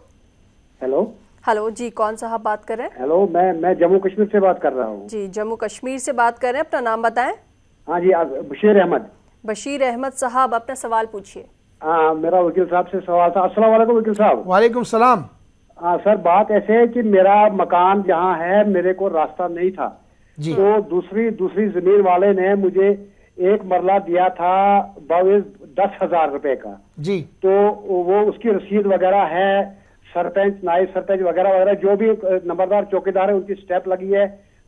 Speaker 1: हेलो जी, कौन साहब बात कर रहे हैं?
Speaker 9: हेलो, मैं जम्मू कश्मीर से बात कर रहा हूँ।
Speaker 1: जी, जम्मू कश्मीर से बात कर रहे हैं, अपना नाम बताएं।
Speaker 9: हाँ जी, बशीर अहमद।
Speaker 1: बशीर अहमद साहब, अपना सवाल पूछिए।
Speaker 9: हाँ, मेरा वकील साहब से सवाल था। अस्सलाम वालेकुम वकील साहब।
Speaker 2: वालेकुम सलाम।
Speaker 9: हाँ सर, बात ऐसे है कि मेरा मकान जहाँ है, मेरे को रास्ता नहीं था
Speaker 2: जी।
Speaker 9: तो दूसरी जमीन वाले ने मुझे एक मरला दिया था 10,000 रुपए का
Speaker 2: जी।
Speaker 9: तो वो उसकी रसीद वगैरह है, सरपंच, नायब सरपंच वगैरह वगैरह जो भी नंबरदार चौकीदार है उनकी स्टेप लगी है,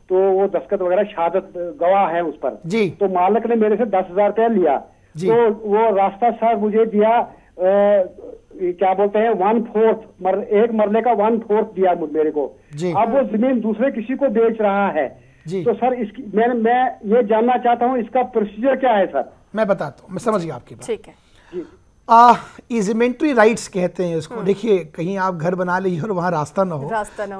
Speaker 9: तो वो दस्तखत वगैरह शहादत गवाह है उस पर
Speaker 2: जी।
Speaker 9: तो मालिक ने मेरे से 10,000 रुपया लिया
Speaker 2: जी।
Speaker 9: तो वो रास्ता सर मुझे दिया क्या बोलते हैं 1/4 एक मरले का 1/4 दिया मेरे को
Speaker 2: जी।
Speaker 9: अब वो जमीन दूसरे किसी को बेच रहा है
Speaker 2: जी।
Speaker 9: तो सर इसकी मैं ये जानना चाहता हूँ इसका प्रोसीजर क्या है सर?
Speaker 2: मैं बताता हूँ, मैं समझ गया आपकी बात।
Speaker 1: ठीक है।
Speaker 2: इजमेंट्री राइट्स कहते हैं इसको। देखिए, कहीं आप घर बना लीजिए और वहाँ रास्ता ना हो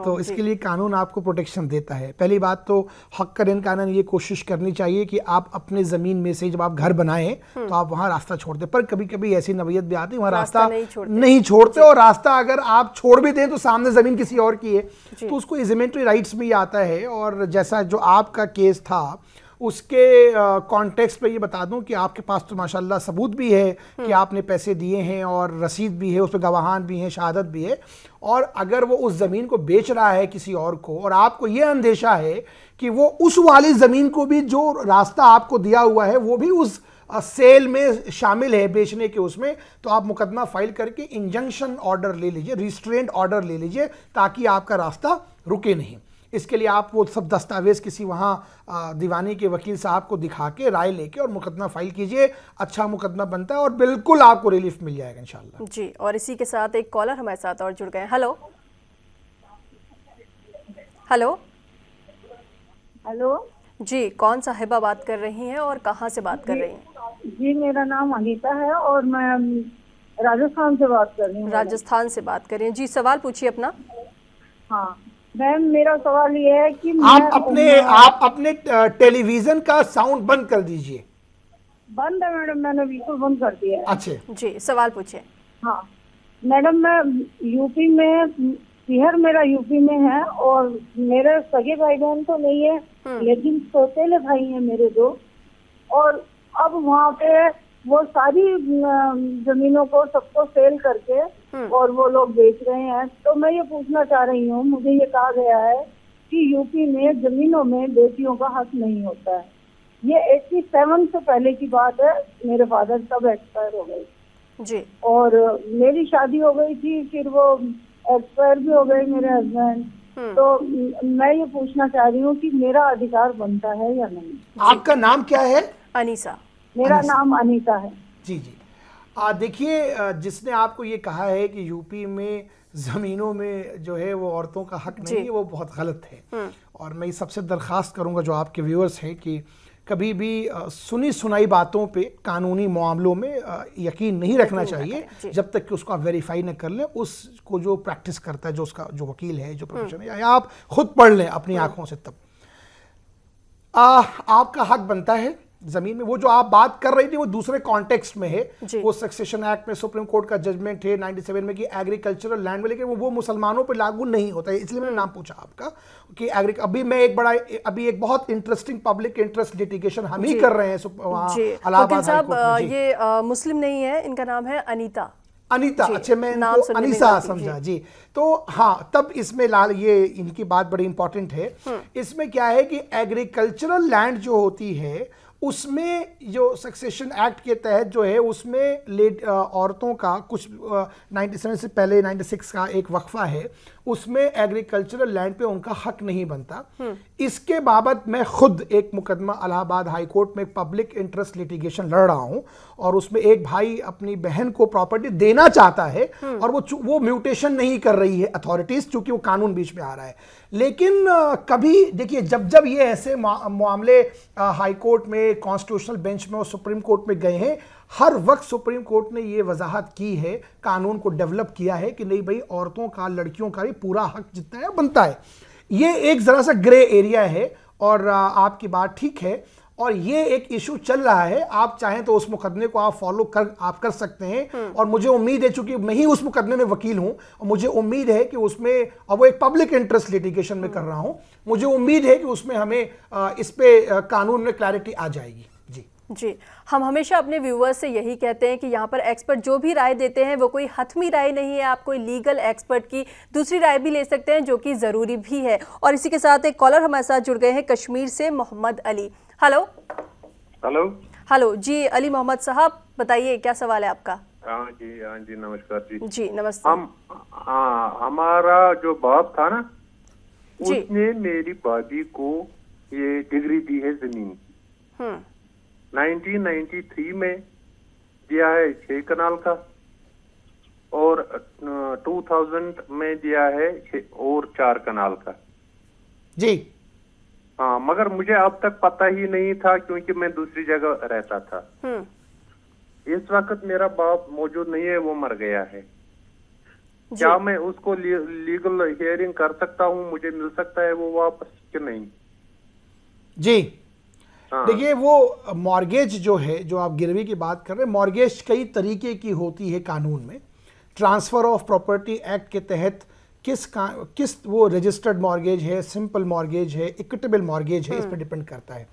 Speaker 2: तो इसके लिए कानून आपको प्रोटेक्शन देता है। पहली बात तो हक़ कानून ये कोशिश करनी चाहिए कि आप अपने ज़मीन में से जब आप घर बनाएं तो आप वहाँ रास्ता छोड़ दें। पर कभी कभी ऐसी नवीयत भी आती है वहाँ रास्ता नहीं छोड़ते, और रास्ता अगर आप छोड़ भी दें तो सामने ज़मीन किसी और की है, तो उसको इजमेंट्री राइट्स में ही आता है। और जैसा जो आपका केस था उसके कॉन्टेक्स्ट पे ये बता दूं कि आपके पास तो माशाल्लाह सबूत भी है कि आपने पैसे दिए हैं और रसीद भी है, उस पर गवाहान भी हैं, शहादत भी है। और अगर वो उस ज़मीन को बेच रहा है किसी और को और आपको ये अंदेशा है कि वो उस वाली ज़मीन को भी, जो रास्ता आपको दिया हुआ है, वो भी उस सेल में शामिल है बेचने के उसमें, तो आप मुकदमा फाइल करके इंजंक्शन ऑर्डर ले लीजिए, रिस्ट्रेंट ऑर्डर ले लीजिए, ताकि आपका रास्ता रुके नहीं। इसके लिए आप वो सब दस्तावेज किसी वहाँ दीवानी के वकील साहब को दिखा के राय लेके और मुकदमा फाइल कीजिए। अच्छा मुकदमा बनता है और बिल्कुल आपको रिलीफ मिल जाएगा इंशाल्लाह।
Speaker 1: जी। और इसी के साथ एक कॉलर हमारे साथ और जुड़ गए हैं। हेलो जी, कौन साहिबा बात कर रही हैं और कहाँ से बात कर रही हैं?
Speaker 5: जी, मेरा नाम अनीता है और मैं राजस्थान से बात कर रही हूँ।
Speaker 1: राजस्थान से बात कर रही हैं जी, सवाल पूछिए अपना।
Speaker 5: हाँ मैम, मेरा सवाल ये है कि
Speaker 2: आप अपने टेलीविजन का साउंड बंद कर दीजिए।
Speaker 5: बंद है मैडम, मैंने बिल्कुल बंद कर दिया है।
Speaker 2: अच्छा
Speaker 1: जी, सवाल पूछिए।
Speaker 5: हाँ मैडम, मैं यूपी में, शहर मेरा यूपी में है और मेरे सगे भाई बहन तो नहीं है, लेकिन सौतेले भाई हैं मेरे दो। और अब वहाँ पे वो सारी जमीनों को सबको सेल करके और वो लोग बेच रहे हैं। तो मैं ये पूछना चाह रही हूँ, मुझे ये कहा गया है कि यूपी में जमीनों में बेटियों का हक नहीं होता है। ये 87 से पहले की बात है, मेरे फादर तब एक्सपायर हो गए
Speaker 1: जी।
Speaker 5: और मेरी शादी हो गई थी, फिर वो एक्सपायर भी हो गए मेरे हस्बैंड। तो मैं ये पूछना चाह रही हूँ कि मेरा अधिकार बनता है या नहीं।
Speaker 2: आपका नाम क्या है?
Speaker 1: अनीसा।
Speaker 5: मेरा नाम अनीता है।
Speaker 2: जी जी। देखिए, जिसने आपको ये कहा है कि यूपी में ज़मीनों में जो है वो औरतों का हक नहीं है, वो बहुत गलत है। और मैं सबसे दरख्वास्त करूंगा जो आपके व्यूअर्स हैं कि कभी भी सुनी सुनाई बातों पे कानूनी मामलों में यकीन नहीं रखना चाहिए जब तक कि उसको आप वेरीफाई न कर लें। उसको जो प्रैक्टिस करता है, जो उसका जो वकील है, जो प्रोफेशन है, या आप खुद पढ़ लें अपनी आंखों से, तब आपका हक बनता है जमीन में। वो जो आप बात कर रही थी वो दूसरे कॉन्टेक्स्ट में है। वो सक्सेशन एक्ट में सुप्रीम कोर्ट का जजमेंट है 97 में कि एग्रीकल्चरल लैंड में, लेकिन वो मुसलमानों पर लागू नहीं होता है। इसलिए मैंने नाम पूछा आपका कि अभी मैं एक बहुत इंटरेस्टिंग पब्लिक इंटरेस्ट लिटिगेशन हम ही कर रहे हैं
Speaker 1: वकील साहब। ये मुस्लिम नहीं है, इनका नाम है अनीता।
Speaker 2: अच्छा, मैं इनको अनीसा समझा जी। तो हाँ, तब इसमें ये इनकी बात बड़ी इंपॉर्टेंट है। इसमें क्या है कि एग्रीकल्चरल लैंड जो होती है उसमें जो सक्सेशन एक्ट के तहत जो है उसमें औरतों का कुछ 97 से पहले 96 का एक वक्फा है, उसमें एग्रीकल्चरल लैंड पे उनका हक नहीं बनता। इसके बाबत मैं खुद एक मुकदमा इलाहाबाद हाई कोर्ट में पब्लिक इंटरेस्ट लिटिगेशन लड़ रहा हूं, और उसमें एक भाई अपनी बहन को प्रॉपर्टी देना चाहता है और वो म्यूटेशन नहीं कर रही है अथॉरिटीज, चूंकि वो कानून बीच में आ रहा है। लेकिन कभी देखिए, जब ये ऐसे मामले हाई कोर्ट में, कॉन्स्टिट्यूशनल बेंच में और सुप्रीम कोर्ट में गए हैं, हर वक्त सुप्रीम कोर्ट ने ये वजाहत की है, कानून को डेवलप किया है कि नहीं भाई, औरतों का, लड़कियों का भी पूरा हक जितना है बनता है। ये एक जरा सा ग्रे एरिया है, और आपकी बात ठीक है, और ये एक इशू चल रहा है। आप चाहें तो उस मुकदमे को आप फॉलो कर सकते हैं, और मुझे उम्मीद है, चूंकि मैं ही उस मुकदमे में वकील हूं, और मुझे उम्मीद है कि उसमें, और वो एक पब्लिक इंटरेस्ट लिटिगेशन में कर रहा हूं, मुझे उम्मीद है कि उसमें हमें इस पे कानून में क्लैरिटी आ जाएगी।
Speaker 1: जी, हम हमेशा अपने व्यूवर्स से यही कहते हैं कि यहाँ पर एक्सपर्ट जो भी राय देते हैं वो कोई हतमी राय नहीं है। आप कोई लीगल एक्सपर्ट की दूसरी राय भी ले सकते हैं, जो कि ज़रूरी भी है। और इसी के साथ एक कॉलर हमारे साथ जुड़ गए हैं कश्मीर से, मोहम्मद अली। हेलो हेलो जी, अली मोहम्मद साहब बताइए, क्या सवाल है आपका?
Speaker 10: हाँ जी, नमस्कार जी।
Speaker 1: जी नमस्ते।
Speaker 10: हमारा जो बाप था ना, उसने मेरी बादी को ये डिग्री दी है जमीन की। 1993 में दिया है 6 कनाल का, और 2000 में दिया है 4 कनाल का
Speaker 2: जी।
Speaker 10: हाँ, मगर मुझे अब तक पता ही नहीं था, क्योंकि मैं दूसरी जगह रहता था। इस वक्त मेरा बाप मौजूद नहीं है, वो मर गया है। क्या मैं उसको लीगल हियरिंग कर सकता हूँ? मुझे मिल सकता है वो वापस कि नहीं?
Speaker 2: जी देखिए, वो मॉर्गेज जो है, जो आप गिरवी की बात कर रहे हैं, मॉर्गेज कई तरीके की होती है कानून में। ट्रांसफ़र ऑफ प्रॉपर्टी एक्ट के तहत किस वो रजिस्टर्ड मॉर्गेज है, सिंपल मॉर्गेज है, इक्विटेबल मॉर्गेज है, इस पर डिपेंड करता है।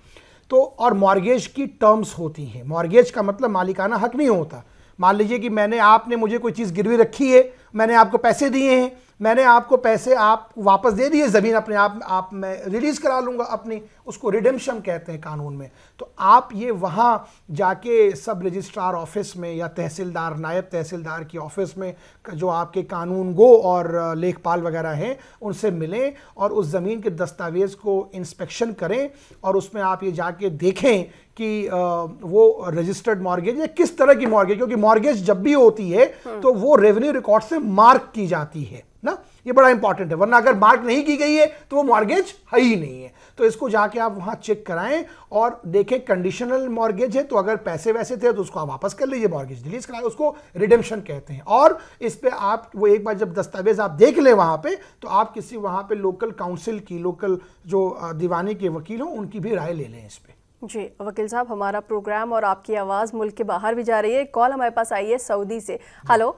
Speaker 2: तो और मॉर्गेज की टर्म्स होती हैं। मॉर्गेज का मतलब मालिकाना हक नहीं होता। मान लीजिए कि आपने मुझे कोई चीज़ गिरवी रखी है, मैंने आपको पैसे दिए हैं, मैंने आपको पैसे आप वापस दे दिए, ज़मीन अपने आप मैं रिलीज़ करा लूँगा अपनी, उसको रिडेम्पशन कहते हैं कानून में। तो आप ये वहाँ जाके सब रजिस्ट्रार ऑफिस में या तहसीलदार, नायब तहसीलदार की ऑफिस में, जो आपके कानून गो और लेखपाल वगैरह हैं, उनसे मिलें और उस ज़मीन के दस्तावेज़ को इंस्पेक्शन करें, और उसमें आप ये जाके देखें कि वो रजिस्टर्ड मॉर्गेज या किस तरह की मॉर्गेज, क्योंकि मॉर्गेज जब भी होती है तो वो रेवेन्यू रिकॉर्ड से मार्क की जाती है ना, ये बड़ा इंपॉर्टेंट है, वरना अगर मार्क नहीं की गई है तो वो मॉर्गेज है ही नहीं है। तो इसको जाके आप वहां चेक कराएं और देखें, कंडीशनल मॉर्गेज है तो अगर पैसे वैसे थे तो उसको आप वापस कर लीजिए, मॉर्गेज रिलीज कराएं, उसको रिडेम्पशन कहते हैं। और इस पे आप वो एक बार जब दस्तावेज आप देख लें वहां पे, तो आप किसी वहां पे लोकल काउंसिल की, लोकल जो दीवानी के वकील हो, उनकी भी राय ले लें इस पे।
Speaker 1: जी वकील साहब, हमारा प्रोग्राम और आपकी आवाज़ मुल्क के बाहर भी जा रही है। कॉल हमारे पास आई है सऊदी से। हेलो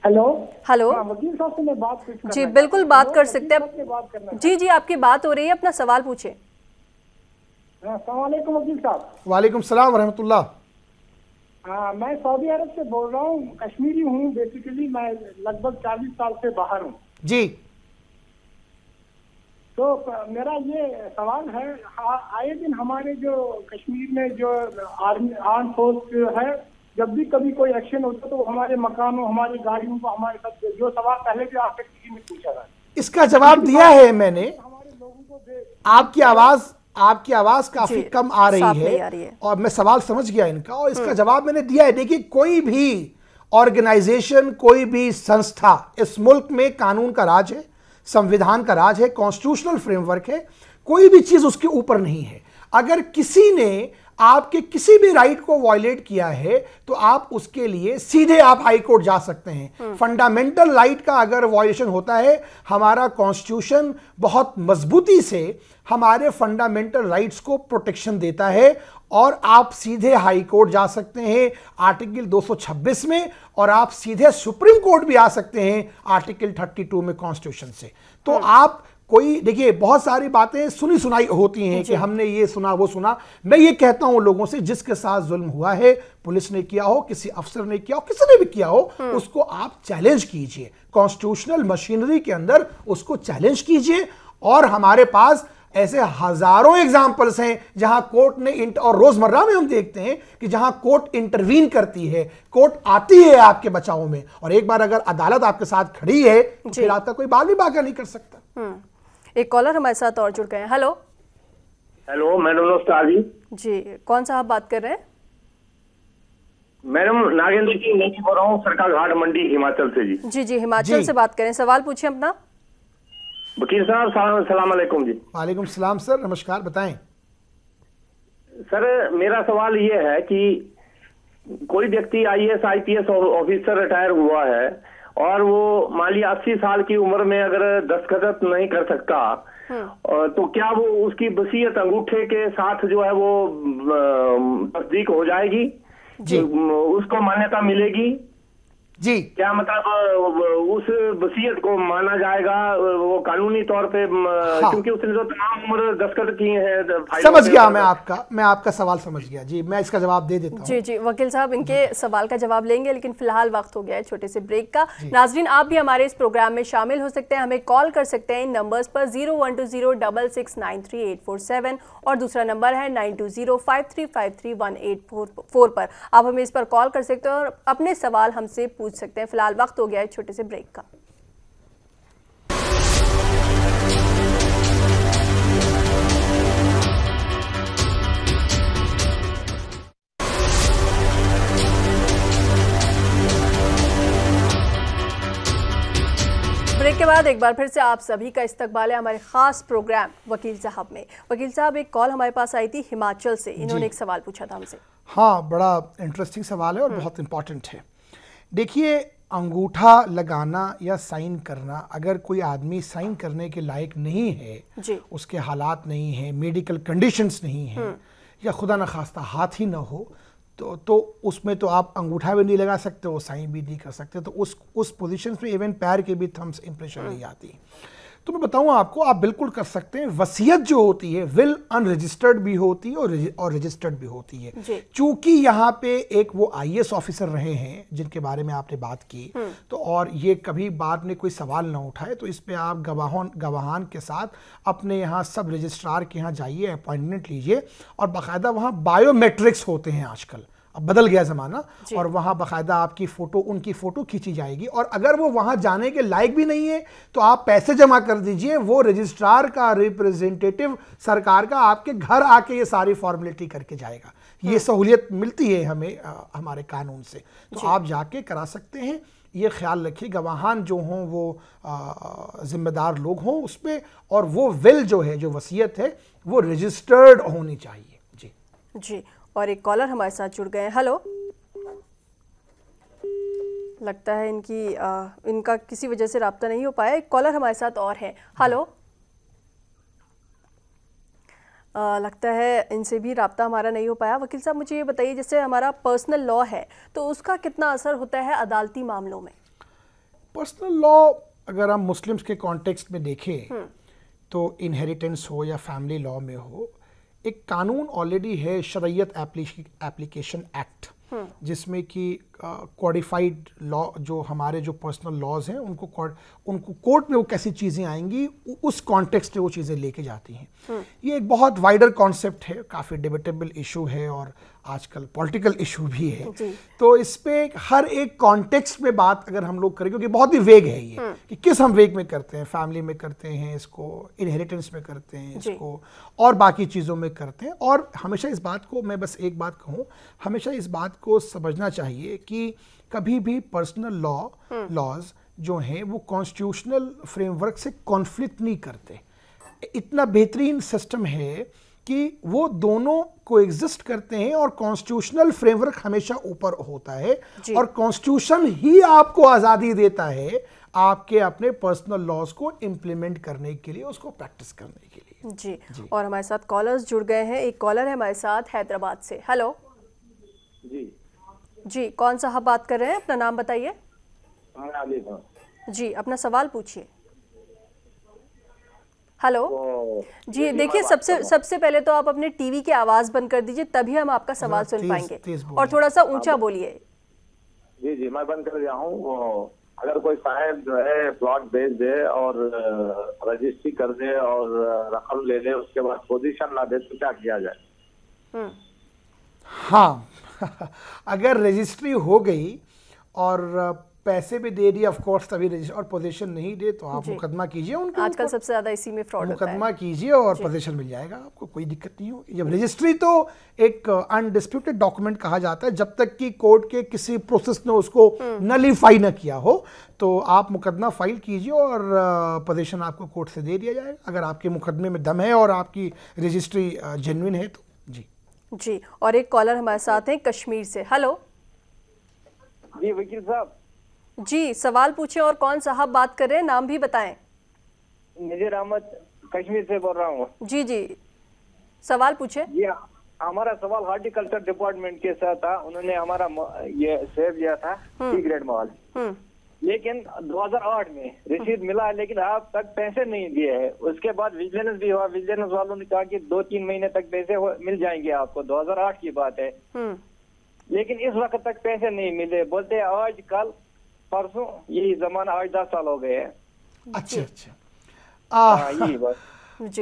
Speaker 1: हेलो,
Speaker 7: वकील साहब से मैं बात
Speaker 1: जी बिल्कुल बात कर सकते हैं। जी आपकी बात हो रही है, अपना सवाल पूछे।
Speaker 7: अस्सलाम वालेकुम वकील साहब।
Speaker 2: वालेकुम सलाम व रहमतुल्लाह।
Speaker 7: हाँ, मैं सऊदी अरब से बोल रहा हूँ, कश्मीरी हूँ बेसिकली, मैं लगभग 40 साल से बाहर हूँ
Speaker 2: जी।
Speaker 7: तो मेरा ये सवाल है, आए दिन हमारे जो कश्मीर में जो आर्म फोर्स है, जब भी कभी कोई एक्शन होता तो हमारे मकानों, हमारी गाड़ियों को, हमारे साथ जो सवाल पहले भी आपसे किसी ने पूछा था,
Speaker 2: इसका जवाब दिया है मैंने। आपकी आवाज काफी कम आ रही है और मैं सवाल समझ गया इनका, और इसका जवाब मैंने दिया है। देखिए, कोई भी ऑर्गेनाइजेशन, कोई भी संस्था, इस मुल्क में कानून का राज है, संविधान का राज है, कॉन्स्टिट्यूशनल फ्रेमवर्क है, कोई भी चीज उसके ऊपर नहीं है। अगर किसी ने आपके किसी भी राइट को वायलेट किया है तो आप उसके लिए सीधे आप हाई कोर्ट जा सकते हैं। फंडामेंटल राइट का अगर वायलेशन होता है, हमारा कॉन्स्टिट्यूशन बहुत मजबूती से हमारे फंडामेंटल राइट्स को प्रोटेक्शन देता है, और आप सीधे हाई कोर्ट जा सकते हैं आर्टिकल 226 में, और आप सीधे सुप्रीम कोर्ट भी आ सकते हैं आर्टिकल 32 में कॉन्स्टिट्यूशन से। तो आप कोई, देखिए, बहुत सारी बातें सुनी सुनाई होती हैं कि हमने ये सुना, वो सुना। मैं ये कहता हूं लोगों से, जिसके साथ जुल्म हुआ है, पुलिस ने किया हो, किसी अफसर ने किया हो, किसी ने भी किया हो, उसको आप चैलेंज कीजिए, कॉन्स्टिट्यूशनल मशीनरी के अंदर उसको चैलेंज कीजिए। और हमारे पास ऐसे हजारों एग्जाम्पल्स हैं जहां कोर्ट ने और रोजमर्रा में हम देखते हैं कि जहां कोर्ट इंटरवीन करती है, कोर्ट आती है आपके बचाव में, और एक बार अगर अदालत आपके साथ खड़ी है तो फिर आपका कोई बाल भी बाका नहीं कर सकता।
Speaker 1: एक कॉलर हमारे साथ और जुड़ गए हैं। हेलो
Speaker 11: हेलो मैडम नमस्कार
Speaker 1: जी, कौन सा आप बात कर रहे हैं?
Speaker 11: मैडम नागेंद्र सिंह नहीं बोल रहा हूँ, सरकार घाट मंडी हिमाचल से जी।
Speaker 1: जी हिमाचल से बात करें, सवाल पूछिए अपना।
Speaker 11: वकील साहब सलाम अलैकुम जी।
Speaker 2: वालेकुम सलाम सर, नमस्कार, बताएं।
Speaker 11: सर मेरा सवाल ये है कि कोई व्यक्ति IAS IPS ऑफिसर रिटायर हुआ है और वो मान लिया 80 साल की उम्र में अगर दस्तखत नहीं कर सकता तो क्या वो उसकी वसीयत अंगूठे के साथ जो है वो तस्दीक हो जाएगी जी, उसको मान्यता मिलेगी
Speaker 2: जी? क्या
Speaker 11: मतलब उस वसीयत को माना जाएगा वो कानूनी तौर पे? हाँ। क्योंकि उसने जो तमाम उम्र दस्तखत किए हैं।
Speaker 2: समझ गया मैं आपका सवाल समझ गया जी, मैं इसका जवाब दे देता हूँ।
Speaker 1: जी जी वकील साहब, इनके सवाल का जवाब लेंगे, लेकिन फिलहाल वक्त हो गया है छोटे से ब्रेक का। नाजरीन, आप भी हमारे इस प्रोग्राम में शामिल हो सकते हैं, हमें कॉल कर सकते हैं इन नंबर्स पर 012066933847 और दूसरा नंबर है 9205353184 पर। आप हमें इस पर कॉल कर सकते हैं और अपने सवाल हमसे पूछ सकते हैं। फिलहाल वक्त हो गया है छोटे से ब्रेक का। ब्रेक के बाद एक बार फिर से आप सभी का इस्तकबाल है हमारे खास प्रोग्राम वकील साहब में। वकील साहब, एक कॉल हमारे पास आई थी हिमाचल से, इन्होंने एक सवाल पूछा था हमसे।
Speaker 2: हाँ, बड़ा इंटरेस्टिंग सवाल है और बहुत इंपॉर्टेंट है। देखिए, अंगूठा लगाना या साइन करना, अगर कोई आदमी साइन करने के लायक नहीं है, उसके हालात नहीं है, मेडिकल कंडीशंस नहीं है, या खुदा न खास्ता हाथ ही ना हो, तो उसमें तो आप अंगूठा भी नहीं लगा सकते, वो साइन भी नहीं कर सकते, तो उस पोजीशंस में इवन पैर के भी थम्स इंप्रेशन नहीं आती। तो मैं बताऊं आपको, आप बिल्कुल कर सकते हैं। वसीयत जो होती है विल अनरजिस्टर्ड भी होती है और रजिस्टर्ड भी होती है। चूंकि यहाँ पे एक वो IAS ऑफिसर रहे हैं जिनके बारे में आपने बात की, तो और ये कभी बाद में कोई सवाल ना उठाए, तो इस पे आप गवाहान के साथ अपने यहाँ सब रजिस्ट्रार के यहाँ जाइए, अपॉइंटमेंट लीजिए, और बाकायदा वहाँ बायोमेट्रिक्स होते हैं आजकल, अब बदल गया ज़माना, और वहाँ बाकायदा आपकी फ़ोटो, उनकी फ़ोटो खींची जाएगी, और अगर वो वहाँ जाने के लायक भी नहीं है तो आप पैसे जमा कर दीजिए, वो रजिस्ट्रार का रिप्रेजेंटेटिव सरकार का आपके घर आके ये सारी फॉर्मेलिटी करके जाएगा। ये सहूलियत मिलती है हमें हमारे कानून से, तो आप जाके करा सकते हैं। ये ख्याल रखिए गवाहान जो हों वो ज़िम्मेदार लोग हों उस पर, और वो विल जो है, जो वसीयत है, वो रजिस्टर्ड होनी चाहिए। जी
Speaker 1: जी। और एक कॉलर हमारे साथ जुड़ गए हैं। हेलो, लगता है इनका किसी वजह से राब्ता नहीं हो पाया। एक कॉलर हमारे साथ और है। हेलो, लगता है इनसे भी राब्ता हमारा नहीं हो पाया। वकील साहब, मुझे ये बताइए, जैसे हमारा पर्सनल लॉ है तो उसका कितना असर होता है अदालती मामलों में?
Speaker 2: पर्सनल लॉ अगर हम मुस्लिम्स के कॉन्टेक्स्ट में देखें तो इनहेरिटेंस हो या फैमिली लॉ में हो, एक कानून ऑलरेडी है, शरीयत एप्लीकेशन एक्ट, जिसमें कि कोडिफाइड लॉ, जो हमारे जो पर्सनल लॉज हैं उनको कोर्ट में वो कैसी चीज़ें आएंगी, उस कॉन्टेक्स्ट में वो चीज़ें लेके जाती हैं। ये एक बहुत वाइडर कॉन्सेप्ट है, काफ़ी डिबेटेबल इशू है और आजकल पॉलिटिकल इशू भी है। तो इस पे हर एक कॉन्टेक्स्ट में बात अगर हम लोग करें, क्योंकि बहुत ही वेग है ये कि किस हम वेग में करते हैं, फैमिली में करते हैं इसको, इनहेरिटेंस में करते हैं इसको, और बाकी चीज़ों में करते हैं। और हमेशा इस बात को, मैं बस एक बात कहूँ, हमेशा इस बात को समझना चाहिए कि कभी भी पर्सनल लॉज जो हैं वो कॉन्स्टिट्यूशनल फ्रेमवर्क से कॉन्फ्लिक्ट नहीं करते। इतना बेहतरीन सिस्टम है कि वो दोनों को एग्जिस्ट करते हैं और कॉन्स्टिट्यूशनल फ्रेमवर्क हमेशा ऊपर होता है, और कॉन्स्टिट्यूशन ही आपको आज़ादी देता है आपके अपने पर्सनल लॉज को इम्प्लीमेंट करने के लिए, उसको प्रैक्टिस करने के लिए।
Speaker 1: जी। और हमारे साथ कॉलर्स जुड़ गए हैं। एक कॉलर है हमारे साथ हैदराबाद से। हेलो जी, कौन साहब बात कर रहे हैं? अपना नाम बताइए। जी, अपना सवाल पूछिए। हेलो जी, देखिए सबसे पहले तो आप अपने टीवी की आवाज बंद कर दीजिए, तभी हम आपका सवाल सुन पाएंगे, और थोड़ा सा ऊंचा बोलिए।
Speaker 3: जी, मैं बंद कर दिया हूँ। अगर कोई साहब जो है प्लॉट बेच दे और रजिस्ट्री कर दे और रकम ले ले, उसके बाद पोजीशन ना दे, तो क्या किया जाए?
Speaker 2: हाँ अगर रजिस्ट्री हो गई और पैसे भी दे दिए ऑफ कोर्स, तभी रजिस्टर और पोजीशन नहीं दे तो आप मुकदमा कीजिए उनके
Speaker 1: आजकल सबसे ज्यादा इसी में फ्रॉड होता है।
Speaker 2: मुकदमा कीजिए और पोजीशन मिल जाएगा आपको, कोई दिक्कत नहीं होगी। जब रजिस्ट्री तो एक अनडिस्प्यूटेड डॉक्यूमेंट कहा जाता है, जब तक कि कोर्ट के किसी प्रोसेस ने उसको नलीफाई न किया हो, तो आप मुकदमा फाइल कीजिए और पोजीशन आपको कोर्ट से दे दिया जाएगा, अगर आपके मुकदमे में दम है और आपकी रजिस्ट्री जेन्युइन है तो।
Speaker 1: जी, और एक कॉलर हमारे साथ हैं कश्मीर से। हेलो
Speaker 12: जी वकील साहब।
Speaker 1: जी, सवाल पूछें और कौन साहब बात कर रहे हैं, नाम भी बताएं।
Speaker 12: नजीर अहमद कश्मीर से बोल रहा हूँ।
Speaker 1: जी जी, सवाल पूछे।
Speaker 12: ये हमारा सवाल हॉर्टिकल्चर डिपार्टमेंट के साथ था। उन्होंने हमारा ये सेव लिया था सी ग्रेड माल, लेकिन 2008 में रसीद मिला है, लेकिन अब तक पैसे नहीं दिए हैं। उसके बाद विजिलेंस भी हुआ, विजिलेंस वालों ने कहा कि 2-3 महीने तक पैसे मिल जाएंगे आपको, 2008 की बात है। लेकिन इस वक्त तक पैसे नहीं मिले, बोलते आज कल परसों, यही जमाना, आज 10 साल हो गए हैं।
Speaker 2: अच्छा अच्छा,
Speaker 12: यही बात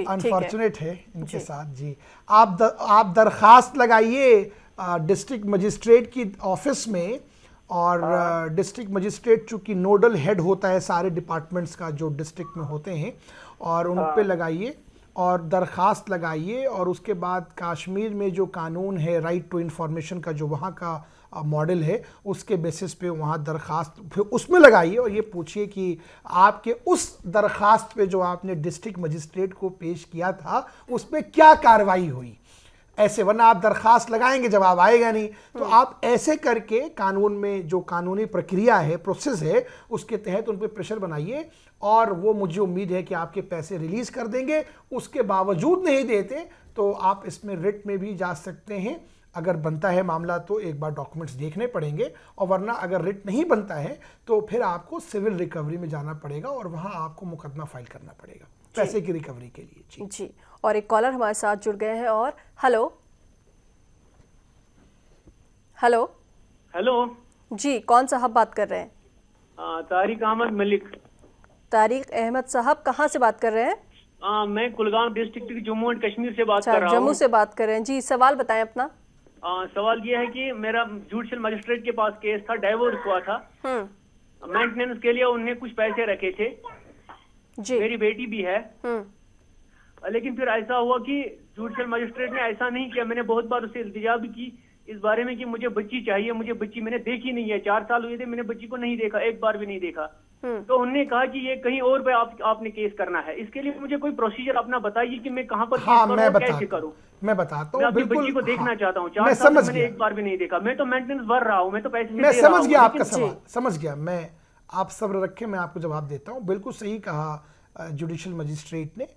Speaker 2: अनफॉर्चुनेट है इनके साथ। जी, आप दरखास्त लगाइए डिस्ट्रिक्ट मजिस्ट्रेट की ऑफिस में, और डिस्ट्रिक्ट मजिस्ट्रेट चूंकि नोडल हेड होता है सारे डिपार्टमेंट्स का जो डिस्ट्रिक्ट में होते हैं, और उन पे लगाइए और दरखास्त लगाइए। और उसके बाद कश्मीर में जो कानून है राइट टू इंफॉर्मेशन का, जो वहाँ का मॉडल है, उसके बेसिस पे वहाँ दरखास्त फिर उसमें लगाइए और ये पूछिए कि आपके उस दरखास्त पे जो आपने डिस्ट्रिक्ट मजिस्ट्रेट को पेश किया था उस पर क्या कार्रवाई हुई। ऐसे, वरना आप दरखास्त लगाएंगे जवाब आएगा नहीं। तो आप ऐसे करके कानून में जो कानूनी प्रक्रिया है, प्रोसेस है, उसके तहत उन पर प्रेशर बनाइए, और वो मुझे उम्मीद है कि आपके पैसे रिलीज कर देंगे। उसके बावजूद नहीं देते तो आप इसमें रिट में भी जा सकते हैं, अगर बनता है मामला तो एक बार डॉक्यूमेंट्स देखने पड़ेंगे, और वरना अगर रिट नहीं बनता है तो फिर आपको सिविल रिकवरी में जाना पड़ेगा और वहाँ आपको मुकदमा फाइल करना पड़ेगा पैसे की रिकवरी के लिए।
Speaker 1: जी, और एक कॉलर हमारे साथ जुड़ गए हैं। और हेलो हेलो
Speaker 13: हेलो
Speaker 1: जी, कौन साहब बात कर रहे हैं?
Speaker 13: तारिक अहमद मलिक।
Speaker 1: तारिक अहमद साहब कहाँ से बात कर रहे हैं?
Speaker 13: मैं कुलगाम डिस्ट्रिक्ट जम्मू एंड कश्मीर से बात कर रहा हूँ।
Speaker 1: जम्मू से बात कर रहे हैं। जी, सवाल बताएं अपना।
Speaker 13: सवाल ये है कि मेरा जुडिशियल मजिस्ट्रेट के पास केस था, डाइवोर्स हुआ था। मेंटेनेंस के लिए उन्होंने कुछ पैसे रखे थे।
Speaker 1: जी,
Speaker 13: मेरी बेटी भी है। लेकिन फिर ऐसा हुआ कि जुडिशियल मजिस्ट्रेट ने ऐसा नहीं किया। मैंने बहुत बार उससे इल्तिजा भी की इस बारे में कि मुझे बच्ची चाहिए, मुझे बच्ची मैंने देखी नहीं है। 4 साल हुए थे, मैंने बच्ची को नहीं देखा, एक बार भी नहीं देखा। तो उन्होंने कहा कि ये कहीं और पे आपने केस करना है। इसके लिए मुझे कोई प्रोसीजर अपना बताइए कि मैं कहाँ पर केस करूं और कैसे करूं।
Speaker 2: मैं बताता हूँ,
Speaker 13: मैं अपनी बच्ची को देखना चाहता हूँ। 4 साल मैंने एक बार भी नहीं देखा। मैं तो मेंटेनेंस भर रहा हूँ, मैं तो पैसे
Speaker 2: मैं समझ गया आपका सवाल, समझ गया मैं। आप सब्र रखें, मैं आपको जवाब देता हूँ। बिल्कुल सही कहा जुडिशियल मजिस्ट्रेट ने।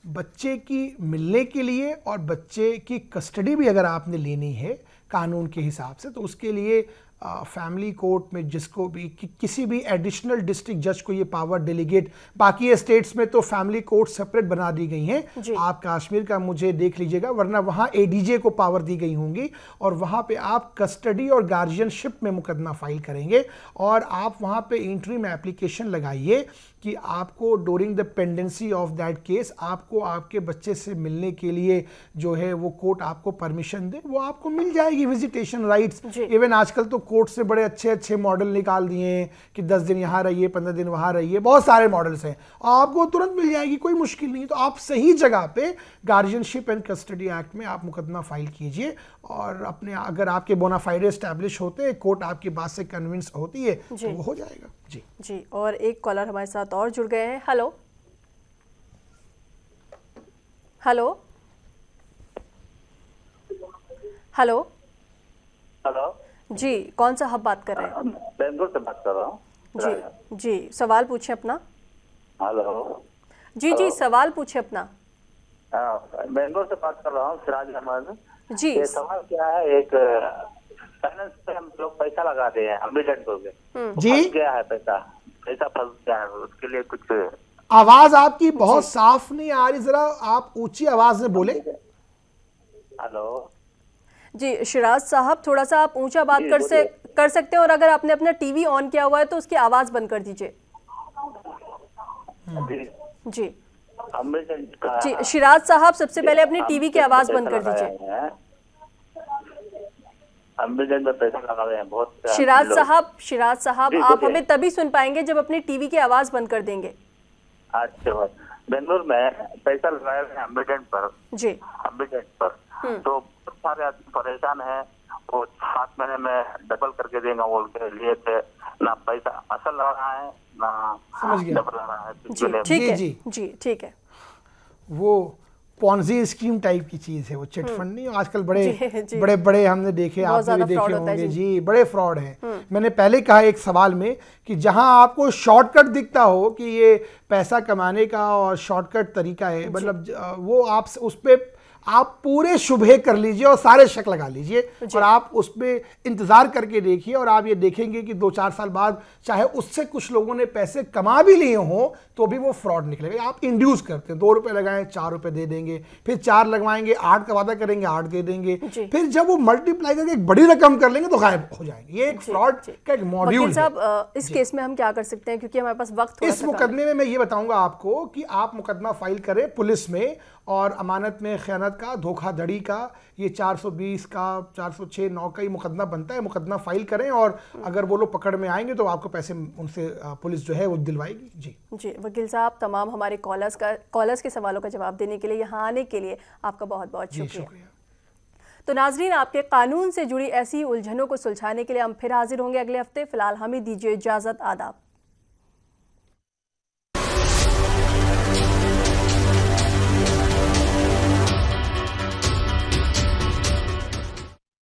Speaker 2: बच्चे की मिलने के लिए और बच्चे की कस्टडी भी अगर आपने लेनी है कानून के हिसाब से, तो उसके लिए फैमिली कोर्ट में जिसको भी किसी भी एडिशनल डिस्ट्रिक्ट जज को ये पावर डेलीगेट, बाकी स्टेट्स में तो फैमिली कोर्ट सेपरेट बना दी गई हैं। आप कश्मीर का मुझे देख लीजिएगा, वरना वहाँ एडीजे को पावर दी गई होंगी और वहाँ पे आप कस्टडी और गार्जियनशिप में मुकदमा फाइल करेंगे। और आप वहाँ पे इंट्री में एप्लीकेशन लगाइए कि आपको during the pendency of that case आपको आपके बच्चे से मिलने के लिए जो है वो कोर्ट आपको परमिशन दे, वो आपको मिल जाएगी। विजिटेशन राइट्स, इवन आजकल तो कोर्ट से बड़े अच्छे अच्छे मॉडल निकाल दिए हैं कि 10 दिन यहाँ रहिए, 15 दिन वहाँ रहिए, बहुत सारे मॉडल्स हैं, आपको तुरंत मिल जाएगी, कोई मुश्किल नहीं। तो आप सही जगह पे गार्जियनशिप एंड कस्टडी एक्ट में आप मुकदमा फाइल कीजिए, और अपने अगर आपके बोनाफाइड एस्टैब्लिश होते हैं, कोर्ट आपकी बात से कन्विंस होती है, तो वो हो जाएगा। जी
Speaker 1: जी, और एक कॉलर हमारे साथ और जुड़ गए हैं। हेलो हेलो हेलो
Speaker 14: हेलो
Speaker 1: जी, कौन सा हब बात कर रहे हैं?
Speaker 14: बेंगलुरु से बात कर रहा हूँ।
Speaker 1: जी जी, सवाल पूछे अपना।
Speaker 14: हेलो
Speaker 1: जी जी, सवाल पूछे अपना।
Speaker 14: बेंगलुरु से बात कर रहा हूँ, सिराज अहमद
Speaker 1: जी।
Speaker 14: ये सवाल क्या है, एक फाइनेंस पे हम लोग पैसा लगाते हैं अम्बिडेंट हो गए
Speaker 2: जी,
Speaker 14: क्या है पैसा फंस गया है, उसके लिए कुछ।
Speaker 2: आवाज आपकी बहुत साफ नहीं आ रही, जरा आप ऊंची आवाज में बोले।
Speaker 14: हेलो
Speaker 1: जी शिराज साहब, थोड़ा सा आप ऊंचा बात कर सकते हैं, और अगर आपने अपना टीवी ऑन किया हुआ है तो उसकी आवाज बंद कर दीजिए। जी जी शिराज साहब, सबसे पहले अपनी टीवी की आवाज बंद कर दीजिए।
Speaker 14: में पैसा लगा रहे हैं बहुत।
Speaker 1: शिराज साहब आप हमें तभी सुन पाएंगे जब अपनी टीवी की आवाज बंद कर देंगे।
Speaker 14: अच्छा, बेंगलुरु में पैसा लगाए हैं एम्बेडेंट पर जी, एम्बेडेंट पर तो बहुत सारे आदमी परेशान हैं। वो 7 महीने में डबल करके देंगे बोल के लिए थे, ना पैसा असल लग रहा है ना डबल लग रहा है।
Speaker 1: जी ठीक है।
Speaker 2: वो पॉन्जी स्कीम टाइप की चीज है, वो चिट फंड नहीं। आजकल बड़े हमने देखे, आपने भी देखे होंगे जी, बड़े फ्रॉड हैं। मैंने पहले कहा एक सवाल में कि जहां आपको शॉर्टकट दिखता हो कि ये पैसा कमाने का और शॉर्टकट तरीका है, मतलब वो आप उस पे आप पूरे शुभे कर लीजिए और सारे शक लगा लीजिए और आप उस पर इंतजार करके देखिए, और आप ये देखेंगे कि 2-4 साल बाद चाहे उससे कुछ लोगों ने पैसे कमा भी लिए हों तो भी वो फ्रॉड निकलेगा। आप इंड्यूस करते हैं, 2 रुपए लगाएं 4 रुपए दे देंगे, फिर 4 लगवाएंगे 8 का वादा करेंगे 8 दे देंगे, फिर जब वो मल्टीप्लाई करके एक बड़ी रकम कर लेंगे तो गायब हो जाएंगे। ये एक फ्रॉड का एक मॉड्यूल है।
Speaker 1: इस केस में हम क्या कर सकते हैं, क्योंकि हमारे पास वक्त
Speaker 2: इस मुकदमे में मैं ये बताऊंगा आपको कि आप मुकदमा फाइल करें पुलिस में, और अमानत में खयानत का, धोखाधड़ी का, ये 420 का 406(9) का ही मुकदमा बनता है। मुकदमा फाइल करें और अगर वो लोग पकड़ में आएंगे तो आपको पैसे उनसे पुलिस जो है वो दिलवाएगी। जी
Speaker 1: वकील साहब, तमाम हमारे कॉलर्स के सवालों का जवाब देने के लिए, यहाँ आने के लिए आपका बहुत बहुत शुक्रिया। तो नाजरीन, आपके कानून से जुड़ी ऐसी उलझनों को सुलझाने के लिए हम फिर हाजिर होंगे अगले हफ्ते। फिलहाल हमें दीजिए इजाजत। आदाब।